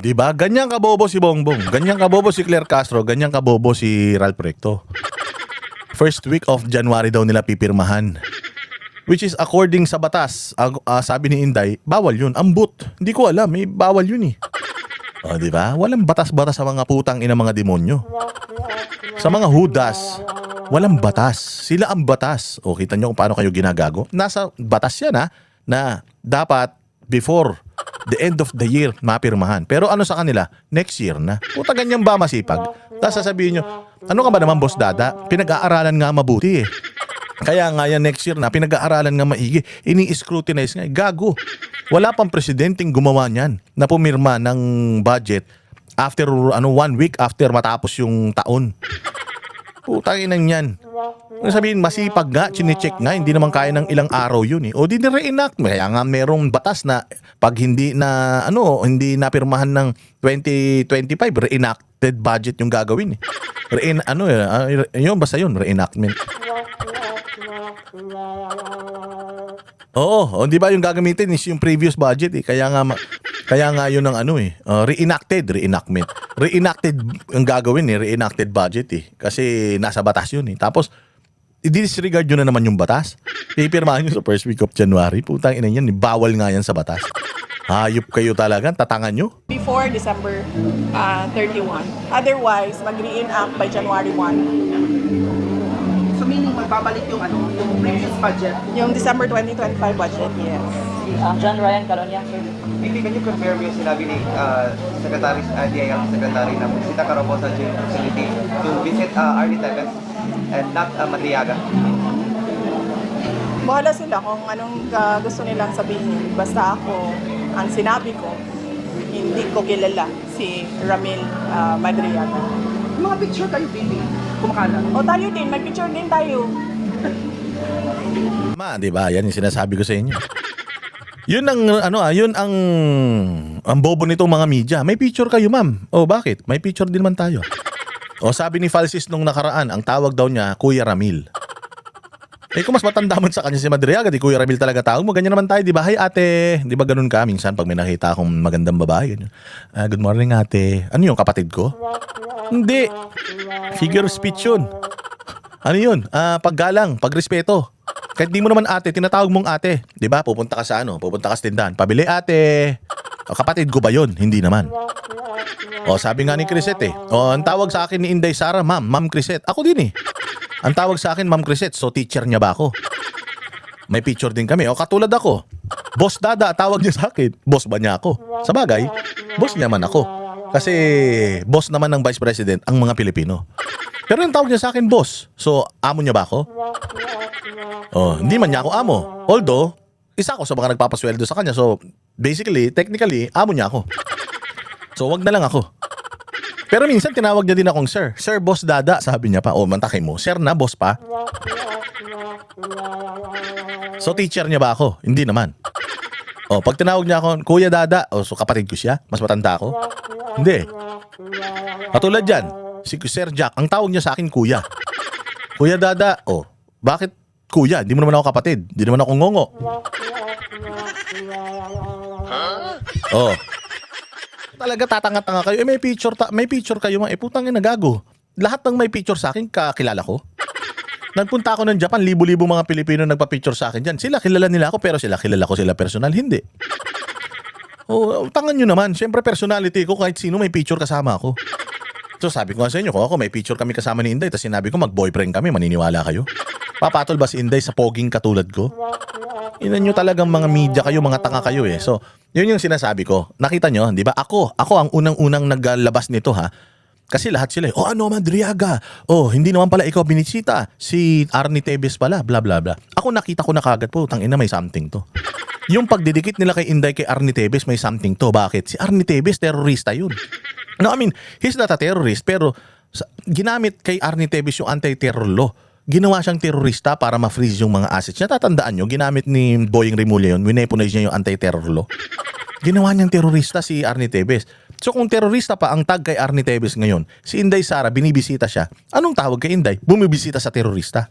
Diba? Ganyan kabobo si Bongbong. Ganyan kabobo si Claire Castro. Ganyan kabobo si Ralph Recto. First week of January daw nila pipirmahan. Which is according sa batas. Sabi ni Inday, bawal yun. Ambot. Hindi ko alam. Bawal yun eh. O, diba? Walang batas-batas sa mga putang ina mga demonyo. Sa mga hudas, walang batas. Sila ang batas. O, kita nyo kung paano kayo ginagago. Nasa batas yan ha, na dapat before the end of the year mapirmahan. Pero ano sa kanila? Next year na. Puta, ganyan ba masipag? Tapos sasabihin nyo, ano ka ba naman, Boss Dada? Pinag-aaralan nga mabuti eh. Kaya nga yan next year na, pinag-aaralan nga maigi. Ini-scrutinize nga. Gago. Wala pang presidenteng gumawa niyan na pumirma ng budget after 1 week after matapos yung taon. Putang ina niyan. Sabihin, masipag nga, chinecheck nga, hindi naman kaya ng ilang araw yun eh. O di na-reenact. Kaya nga merong batas na pag hindi na, hindi napirmahan ng 2025, reenacted budget yung gagawin eh. Yun, basta yun, reenactment. Oo, di ba yung gagamitin is yung previous budget eh. Kaya nga yun ang reenactment. Reenacted ang gagawin eh, reenacted budget eh. Kasi nasa batas yun eh. Tapos, i-disregard nyo na naman yung batas. Pipirmahan nyo sa first week of January. Putang ina yan, bawal nga yan sa batas. Hayop kayo talaga, tatangan nyo. before December 31. Otherwise, mag-reenact by January 1. So, meaning magbabalik yung previous budget. Yung December 2025 budget, yes. John Ryan Calonia. Maybe can you confirm yung sinabi ni Secretary DILG Secretary na bumisita ka raw po sa jail facility to visit Arlie Tevez and not Madriaga? Bahala sila kung anong gusto nilang sabihin. Basta ako, ang sinabi ko, hindi ko kilala si Ramil Madriaga. Mga picture kayo, baby. Kumakalat. O tayo din, may picture din tayo. Di ba? Yan yung sinasabi ko sa inyo. Yun ang bobo nitong mga media. May picture kayo, ma'am. O bakit? May picture din man tayo. O sabi ni Falsis nung nakaraan, ang tawag daw niya, Kuya Ramil. Kung mas matanda man sa kanya si Madriaga, di Kuya Ramil talaga tawag mo. Ganyan naman tayo, di ba? Hi ate. Di ba ganun ka? Minsan pag may nakita akong magandang babae, ganyan. Good morning ate. Ano yung kapatid ko? Hindi. Figure speech yun. Ano yun? Paggalang, pagrespeto. Kahit di mo naman ate, tinatawag mong ate. Di ba? Pupunta ka sa pupunta ka sa tindahan. Pabili ate. Kapatid ko ba yun? Hindi naman. O sabi nga ni Crisette ang tawag sa akin ni Inday Sara, Ma'am Crisette. Ako din eh. Ang tawag sa akin, Ma'am Crisette. So teacher niya ba ako? May picture din kami. O katulad ako. Boss Dada, tawag niya sa akin. Boss ba niya ako? Sa bagay, boss niya man ako. Kasi boss naman ng Vice President ang mga Pilipino. Pero ang tawag niya sa akin, boss. So, amo niya ba ako? Oh, hindi man niya ako amo. Although, isa ako sa mga nagpapasweldo sa kanya. So, basically, technically, amo niya ako. So, wag na lang ako. Pero minsan tinawag niya din akong sir. Sir, boss Dada, sabi niya pa. Oh, mantakay mo. Sir na, boss pa. So, teacher niya ba ako? Hindi naman. Oh, pag tinawag niya ako, Kuya Dada, oh, so kapatid ko siya? Mas matanda ako? Hindi. Katulad dyan, si Sir Jack, ang tawag niya sa akin, Kuya. Kuya Dada, oh, bakit Kuya? Hindi mo naman ako kapatid. Hindi naman ako ngongo. Oh. Talaga tatanga-tanga kayo. Eh, may picture kayo. Putang ina, gago. Lahat ng may picture sa akin, kakilala ko. Nagpunta ako ng Japan, libo-libo mga Pilipino nagpa-picture sa akin dyan. Sila, kilala nila ako, pero sila, kilala ko sila personal. Hindi. Oh, tangan nyo naman. Siyempre, personality ko, kahit sino may picture kasama ako. So, sabi ko nga sa inyo, kung ako may picture kami kasama ni Inday, tapos sinabi ko mag-boyfriend kami, maniniwala kayo? Papatol ba si Inday sa poging katulad ko? Inan nyo talagang mga media kayo, mga tanga kayo eh. So, yun yung sinasabi ko. Nakita nyo, di ba? Ako ang unang-unang naglabas nito ha. Kasi lahat sila, oh ano Madriaga, oh hindi naman pala ikaw binisita, si Arnie Tevez pala, bla bla bla. Ako nakita ko na kagad po, tangina may something to. Yung pagdidikit nila kay Inday kay Arnie Tevez may something to. Bakit? Si Arnie Tevez, terorista yun. No, I mean, he's not a terrorist, pero ginamit kay Arnie Tevez yung anti-terror law. Ginawa siyang terorista para ma-freeze yung mga assets niya. Tatandaan nyo, ginamit ni Boying Rimulya yun, wineponize niya yung anti-terror law. Ginawa niyang terorista si Arnie Tevez. So kung terorista pa ang tag kay Arnie Tevez ngayon, si Inday Sara, binibisita siya. Anong tawag kay Inday? Bumibisita sa terorista.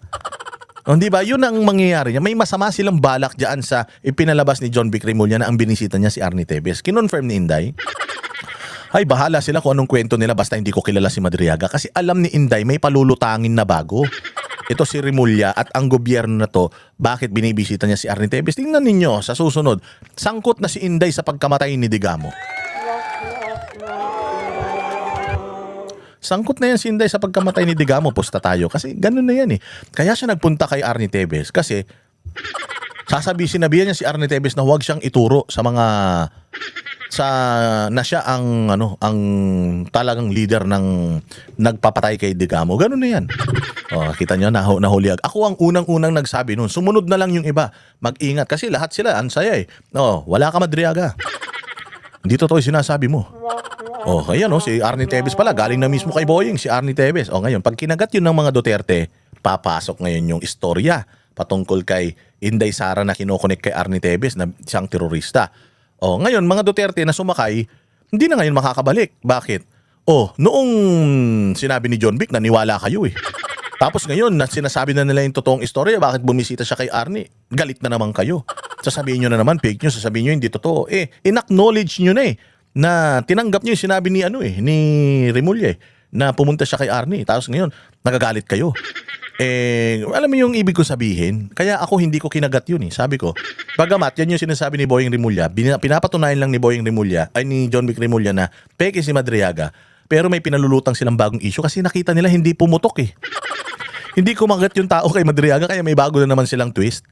O, di ba? Yun ang mangyayari niya. May masama silang balak dyan sa ipinalabas ni John Vic Rimulya na ang binisita niya si Arnie Tevez. Kinonfirm ni Inday. Ay, bahala sila kung anong kwento nila basta hindi ko kilala si Madriaga. Kasi alam ni Inday may palulutangin na bago. Ito si Rimulya at ang gobyerno na to, bakit binibisita niya si Arnie Tevez? Tingnan ninyo sa susunod. Sangkot na si Inday sa pagkamatay ni Digamo. Sangkot na yan si Inday sa pagkamatay ni Digamo, pusta tayo. Kasi ganun na yan eh. Kaya siya nagpunta kay Arnie Tevez kasi sinabihan niya si Arnie Tevez na huwag siyang ituro sa mga na siya ang talagang leader ng nagpapatay kay Digamo. Ganun na yan. Oh, kita niyo nahuli. Ako ang unang-unang nagsabi noon. Sumunod na lang yung iba. Mag-ingat kasi lahat sila ansaya eh. Oh, wala ka Madriaga. Hindi totoo yung sinasabi mo. Oh, ayan si Arnie Tevez pala. Galing na mismo kay Boying, si Arnie Tevez. Oh, ngayon, pag kinagat yun ng mga Duterte, papasok ngayon yung istorya patungkol kay Inday Sara na kinokonek kay Arnie Tevez na siyang terorista. Oh, ngayon, mga Duterte na sumakay, hindi na ngayon makakabalik. Bakit? Oh, noong sinabi ni John Vic, naniwala kayo eh. Tapos ngayon, sinasabi na nila yung totoong istorya, bakit bumisita siya kay Arnie? Galit na naman kayo. Sasabihin nyo na naman, fake news, sasabihin nyo hindi totoo. Eh, in-acknowledge nyo na eh, na tinanggap nyo yung sinabi ni, ni Rimulya na pumunta siya kay Arnie. Tapos ngayon, nagagalit kayo. Eh, alam mo yung ibig ko sabihin? Kaya ako hindi ko kinagat yun eh. Sabi ko, bagamat yan yung sinasabi ni Boying Rimulya, pinapatunayan lang ni Boying Rimulya, ay ni John Vic Rimulya na peke si Madriaga, pero may pinalulutang silang bagong issue kasi nakita nila hindi pumutok eh. Hindi kumagat yung tao kay Madriaga kaya may bago na naman silang twist.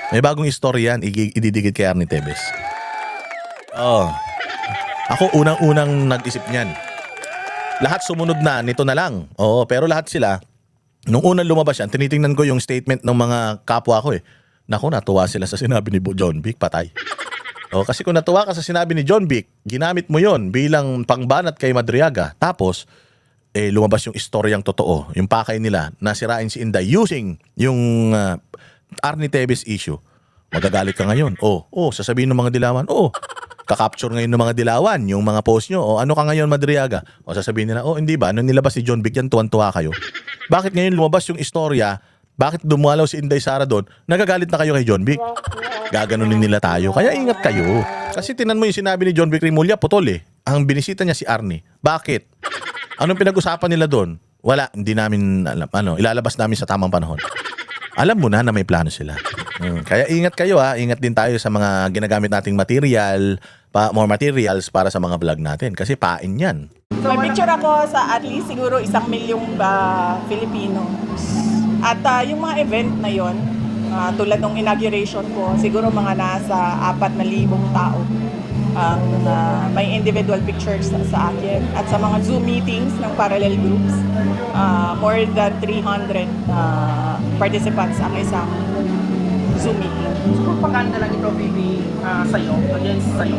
May bagong istorya yan, ididikit kay Arnie Tevez. Oh. Ako unang-unang nag-isip niyan. Lahat sumunod na, nito na lang. Oo, pero lahat sila, nung unang lumabas yan, tinitingnan ko yung statement ng mga kapwa ko eh. Naku, natuwa sila sa sinabi ni John Vic, patay. O, kasi kung natuwa ka sa sinabi ni John Vic, ginamit mo yon bilang pangbanat kay Madriaga. Tapos, lumabas yung istoryang totoo, yung pakay nila, nasirain si Inday using yung Arnie Tevez issue. Magagalit ka ngayon. Sasabihin ng mga dilawan, kakapture ngayon ng mga dilawan, yung mga post nyo, ano ka ngayon Madriaga? O sasabihin nila, hindi ba? Nung nilabas si John Vic yan, tuwan-tuwa kayo. Bakit ngayon lumabas yung istorya? Bakit dumalaw si Inday Sara doon? Nagagalit na kayo kay John Vic? Gaganunin nila tayo. Kaya ingat kayo. Kasi tinan mo yung sinabi ni John Vic Rimulya, putol eh. Ang binisita niya si Arnie. Bakit? Anong pinag-usapan nila doon? Wala, hindi namin alam. Ilalabas namin sa tamang panahon. Alam mo na may plano sila. Kaya ingat kayo ha. Ingat din tayo sa mga ginagamit nating material, more materials para sa mga vlog natin. Kasi pain yan. May picture ako sa at least siguro 1 milyong Filipino. At yung mga event na yon, Tulad ng inauguration ko, siguro mga nasa 4,000 tao ang may individual pictures sa akin. At sa mga Zoom meetings ng parallel groups, more than 300 participants ang isang Zoom meeting. So, propaganda lang ito, baby, sa'yo, against sa'yo.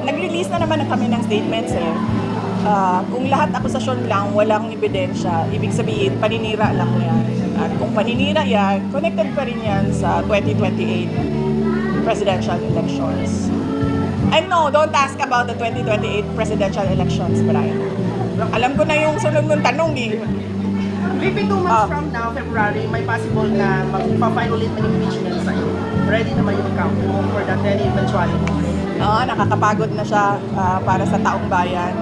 Nag-release na naman kami ng statements eh. Kung lahat akusasyon lang, walang ebidensya, ibig sabihin, paninira lang yan. At kung paninira yan, connected pa rin yan sa 2028 presidential elections. And no, don't ask about the 2028 presidential elections, Brian. Alam ko na yung sunod mong tanong eh. Maybe 2 months from now, February, may possible na magpa-file ulit ng impeachment sa'yo. Ready naman yung account mo for that any eventuality. Nakakapagod na siya para sa taong bayan,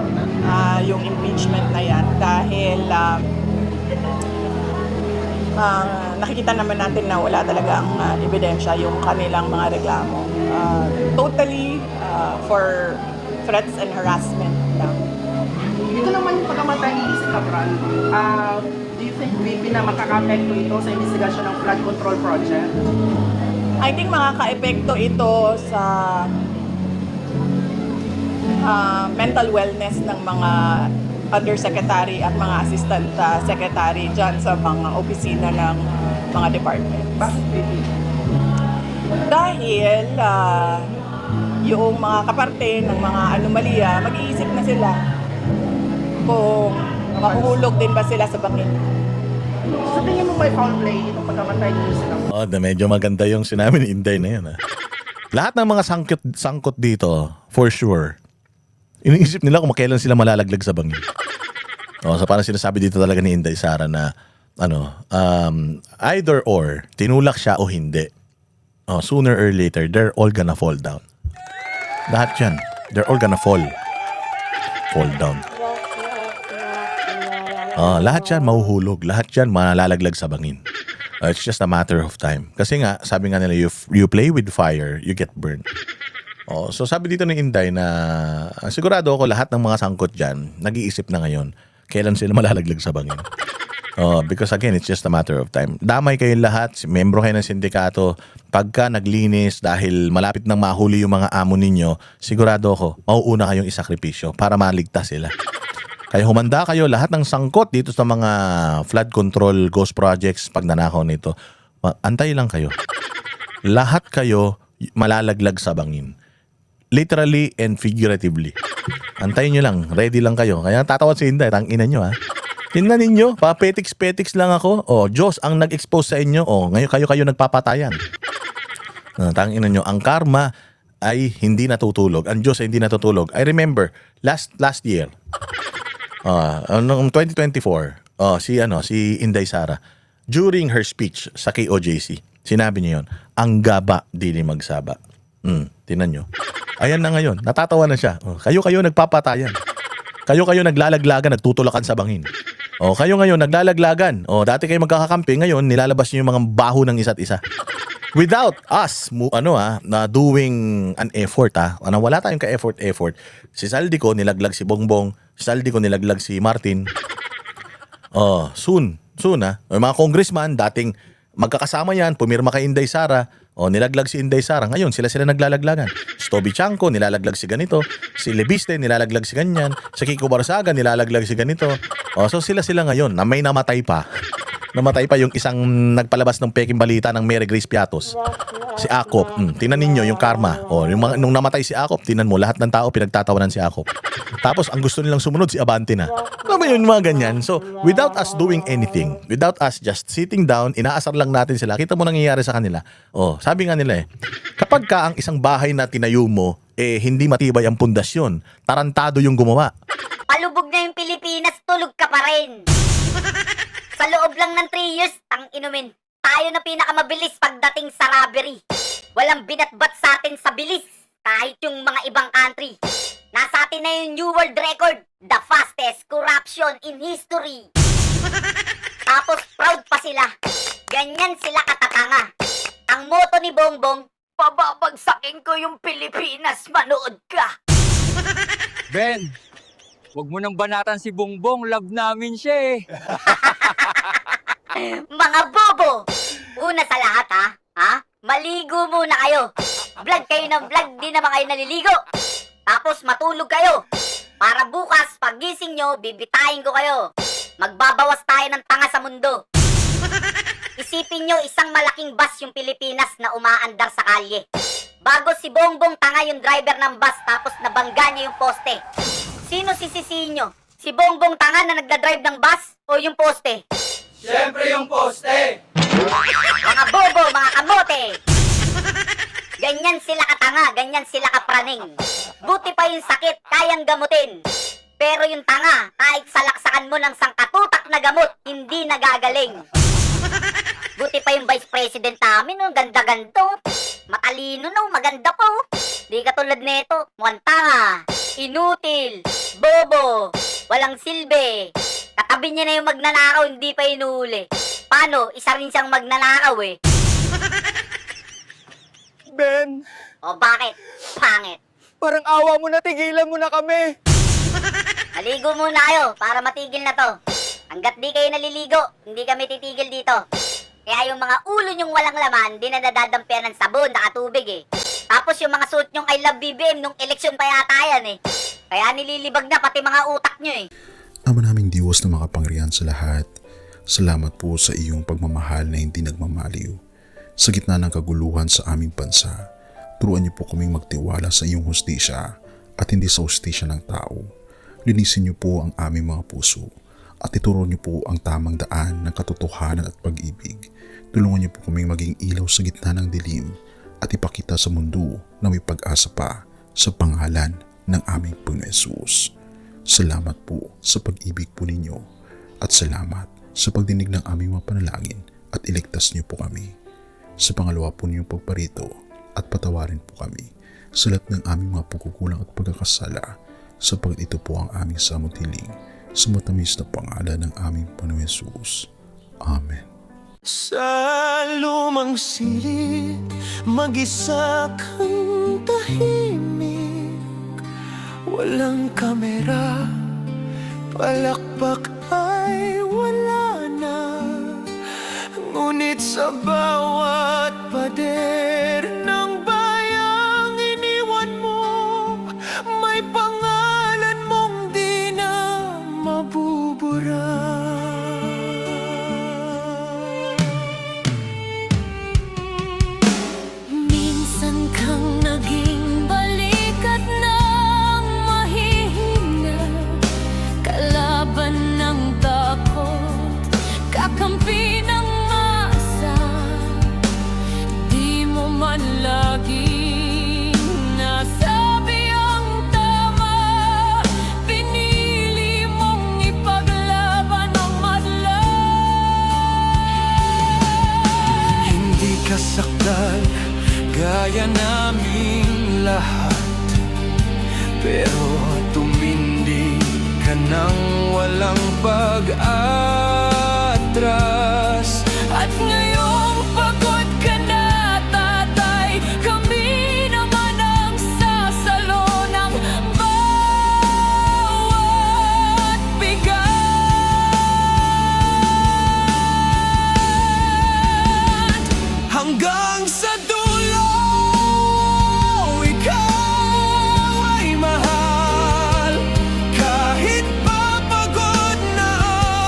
yung impeachment na yan. Dahil nakikita naman natin na wala talagang ebidensya yung kanilang mga reklamo. Totally for threats and harassment lang. Dito naman yung pagkamatay ni Lisa Cabral. Do you think maybe na makaka-apekto ito sa investigasyon ng flood control project? I think makaka-epekto ito sa mental wellness ng mga undersecretary at mga assistant secretary dyan sa mga opisina ng mga departments. Bakit, baby? Dahil yung mga kaparte ng mga anomalya, mag-iisip na sila kung mahuhulog din ba sila sa bangin. So, tingin mo may foul play itong pagkamatay ni Lisa Cabral? Medyo maganda yung sinabi ni Inday na yun. Lahat ng mga sangkot dito, for sure, iniisip nila kung kailan sila malalaglag sa bangin. So parang sinasabi dito talaga ni Inday Sara na either or, tinulak siya o hindi. Sooner or later, they're all gonna fall down. Lahat yan. They're all gonna fall down. Lahat yan mahuhulog. Lahat yan malalaglag sa bangin. It's just a matter of time. Kasi nga, sabi nga nila, you play with fire, you get burned. So sabi dito ni Inday na sigurado ako lahat ng mga sangkot dyan, nag-iisip na ngayon kailan sila malalaglag sa bangin. Because again, it's just a matter of time. Damay kayong lahat, membro kayo ng sindikato, pagka naglinis dahil malapit nang mahuli yung mga amo ninyo, sigurado ako, mauuna kayong isakripisyo para maligtas sila. Kaya humanda kayo lahat ng sangkot dito sa mga flood control ghost projects pag nanakaw nito. Antay lang kayo. Lahat kayo malalaglag sa bangin. Literally and figuratively. Antayin nyo lang. Ready lang kayo. Kaya tatawad si Inday. Tangina nyo ha. Tingnan ninyo. Papetiks-petiks lang ako. Diyos ang nag-expose sa inyo. Ngayon kayo nagpapatayan. Tangina nyo. Ang karma ay hindi natutulog. Ang Diyos ay hindi natutulog. I remember, last year, noong 2024, si Inday Sara, during her speech sa KOJC, sinabi niya yun, ang gaba dili magsaba. Tingnan nyo. Ayan na ngayon, natatawa na siya. Kayo nagpapatayan. Kayo naglalaglagan, nagtutulakan sa bangin. Kayo ngayon naglalaglagan. Dati kayo magkakakampi, ngayon nilalabas niyo yung mga baho ng isa't isa. Without us na doing an effort wala tayong ka-effort. Si Saldico nilaglag si Bongbong, si Saldico nilaglag si Martin. Soon yung mga congressman dating magkakasama yan, pumirma kay Inday Sara, nilaglag si Inday Sara, ngayon sila naglalaglagan. Si Toby Chanco nilalaglag si ganito, si Lebiste nilalaglag si ganyan, si Kiko Barsaga nilalaglag si ganito. So sila ngayon na may namatay pa. Namatay pa yung isang nagpalabas ng peking balita ng Mary Grace Piatos. Si Akop. Tingnan ninyo yung karma. Nung namatay si Akop, tingnan mo, lahat ng tao pinagtatawanan si Akop. Tapos, ang gusto nilang sumunod, si Abante na. Alam mo yun, mga ganyan. So, without us doing anything, without us just sitting down, inaasar lang natin sila. Kita mo nangyayari sa kanila. Sabi nga nila kapag ka ang isang bahay na tinayo mo, hindi matibay ang pundasyon, tarantado yung gumawa. Palubog na yung Pilipinas, tulog ka pa rin. Sa loob lang ng 3 years, inumin, tayo na pinakamabilis pagdating sa robbery. Walang binatbat sa atin sa bilis, kahit yung mga ibang country. Nasa atin na yung new world record, the fastest corruption in history. Tapos proud pa sila, ganyan sila katatanga. Ang motto ni Bongbong, pababagsakin ko yung Pilipinas, manood ka. Ben, wag mo nang banatan si Bongbong, love namin siya Mga bobo! Una sa lahat ha? Maligo muna kayo. Vlog kayo ng vlog, di naman kayo naliligo. Tapos matulog kayo. Para bukas, pagising nyo, bibitayin ko kayo. Magbabawas tayo ng tanga sa mundo. Isipin nyo, isang malaking bus yung Pilipinas na umaandar sa kalye. Bago si Bongbong tanga yung driver ng bus tapos nabangga niya yung poste. Sino sisisihin nyo? Si Bongbong tanga na nagdadrive ng bus o yung poste? Siyempre yung poste! Mga bobo, mga kamote! Ganyan sila katanga, ganyan sila kapraning. Buti pa yung sakit, kayang gamutin. Pero yung tanga, kahit salaksakan mo ng sangkatutak na gamot, hindi nagagaling. Buti pa yung vice president namin, ganda-ganda. Matalino maganda po. Di katulad nito, mukhang tanga, inutil, bobo, walang silbi. Katabi niya na yung magnanakaw, hindi pa inuuli. Paano? Isa rin siyang magnanakaw eh. Ben, O bakit? Pangit. parang awa mo na, tigilan mo na kami. Maligo muna kayo para matigil na to. Hanggat di kayo naliligo, hindi kami titigil dito. Kaya yung mga ulo nyong walang laman, di na nadadampian ng sabon, nakatubig eh. Tapos yung mga suot nyong I love BBM nung eleksyon pa yata yan eh. Kaya nililibag na pati mga utak nyo eh. Ama naming Diyos na makapangyarihan sa lahat, salamat po sa iyong pagmamahal na hindi nagmamaliw. Sa gitna ng kaguluhan sa aming bansa, turuan niyo po kaming magtiwala sa iyong hustisya at hindi sa hustisya ng tao. Linisin niyo po ang aming mga puso at ituro niyo po ang tamang daan ng katotohanan at pag-ibig. Tulungan niyo po kaming maging ilaw sa gitna ng dilim at ipakita sa mundo na may pag-asa pa sa pangalan ng aming Panginoon Hesus. Salamat po sa pag-ibig po ninyo at salamat sa pagdinig ng aming mga panalangin at iligtas niyo po kami. Sa pangalawa po niyong pagparito at patawarin po kami sa lahat ng aming mga pagkukulang at pagkakasala sapagkat ito po ang aming samutiling sa matamis na pangalan ng aming Panginoon Hesus. Amen. Sa lumang silid, mag-isa kang tahimik. Walang kamera, palakpak ay wala na. Ngunit sa bawat pader ng bayang iniwan mo, may pangalan mong di na mabubura. Minsan kang naging balikat ng mahihina, kalaban ng takot, kakampi ng masa. Di mo man laging nasabi ang tama, pinili mong ipaglaban ang madla. Hindi ka sakdal gaya naming lahat, pero tumindi ka nang walang pag-atras. At ngayong pagod ka na, tatay, kami naman ang sasalo ng bawat bigat. Hanggang sa dulo, ikaw ay mahal. Kahit papagod na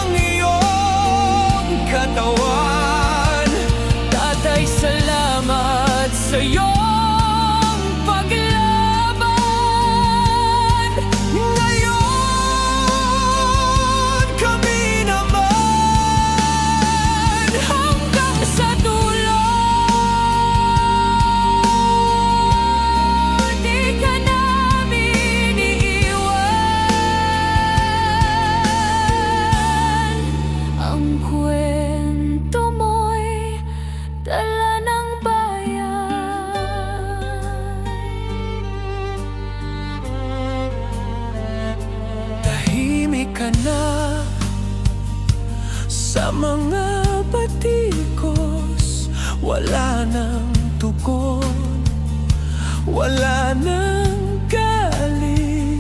ang iyong katawan, tatay, salamat sa iyong paglaban. Ngayon, kami naman hanggang sa dulo. Di ka namin iiwan. Ang kwento mo'y dala ng bayan. Tahimik ka na sa mga batikos, wala nang tugon, wala nang galit,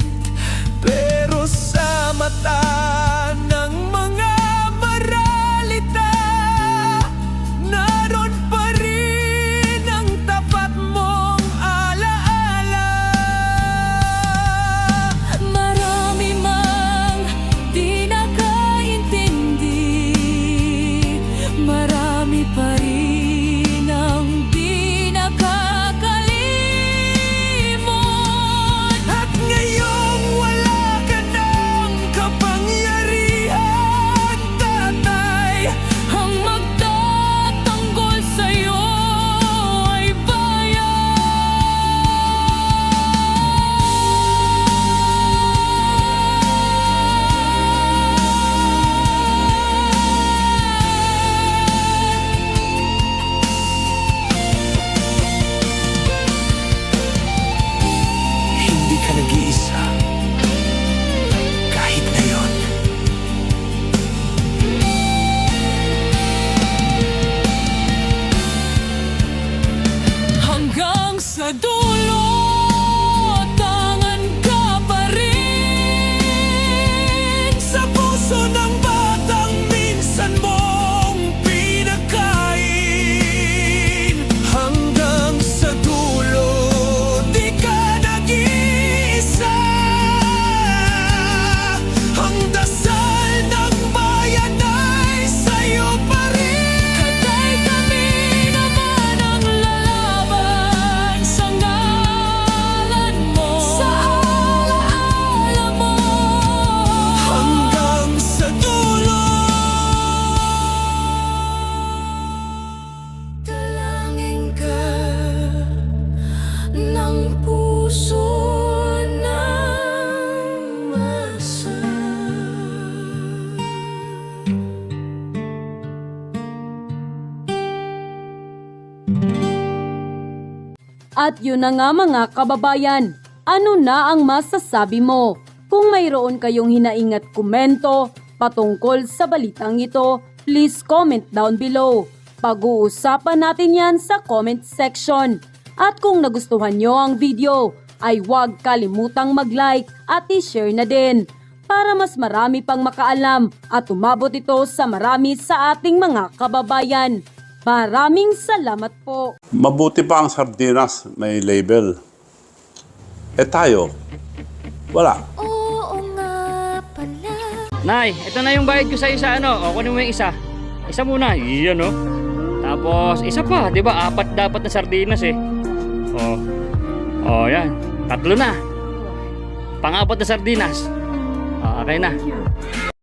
pero sa mata ng mga maralita, naroon At yun na nga mga kababayan, ano na ang masasabi mo? Kung mayroon kayong hinaing at komento patungkol sa balitang ito, please comment down below. Pag-uusapan natin yan sa comment section. At kung nagustuhan nyo ang video, ay huwag kalimutang mag-like at i-share na din para mas marami pang makaalam at umabot ito sa marami sa ating mga kababayan. Maraming salamat po. Mabuti pa ang sardinas, may label. Eh tayo, wala. Nay, ito na yung bayad ko sa isa, ano? O, kunin mo yung isa. Isa muna, iyan, no? Tapos, isa pa, di ba? 4 dapat na sardinas, eh. O, yan. 3 na. Pang-4 na sardinas. Okay na.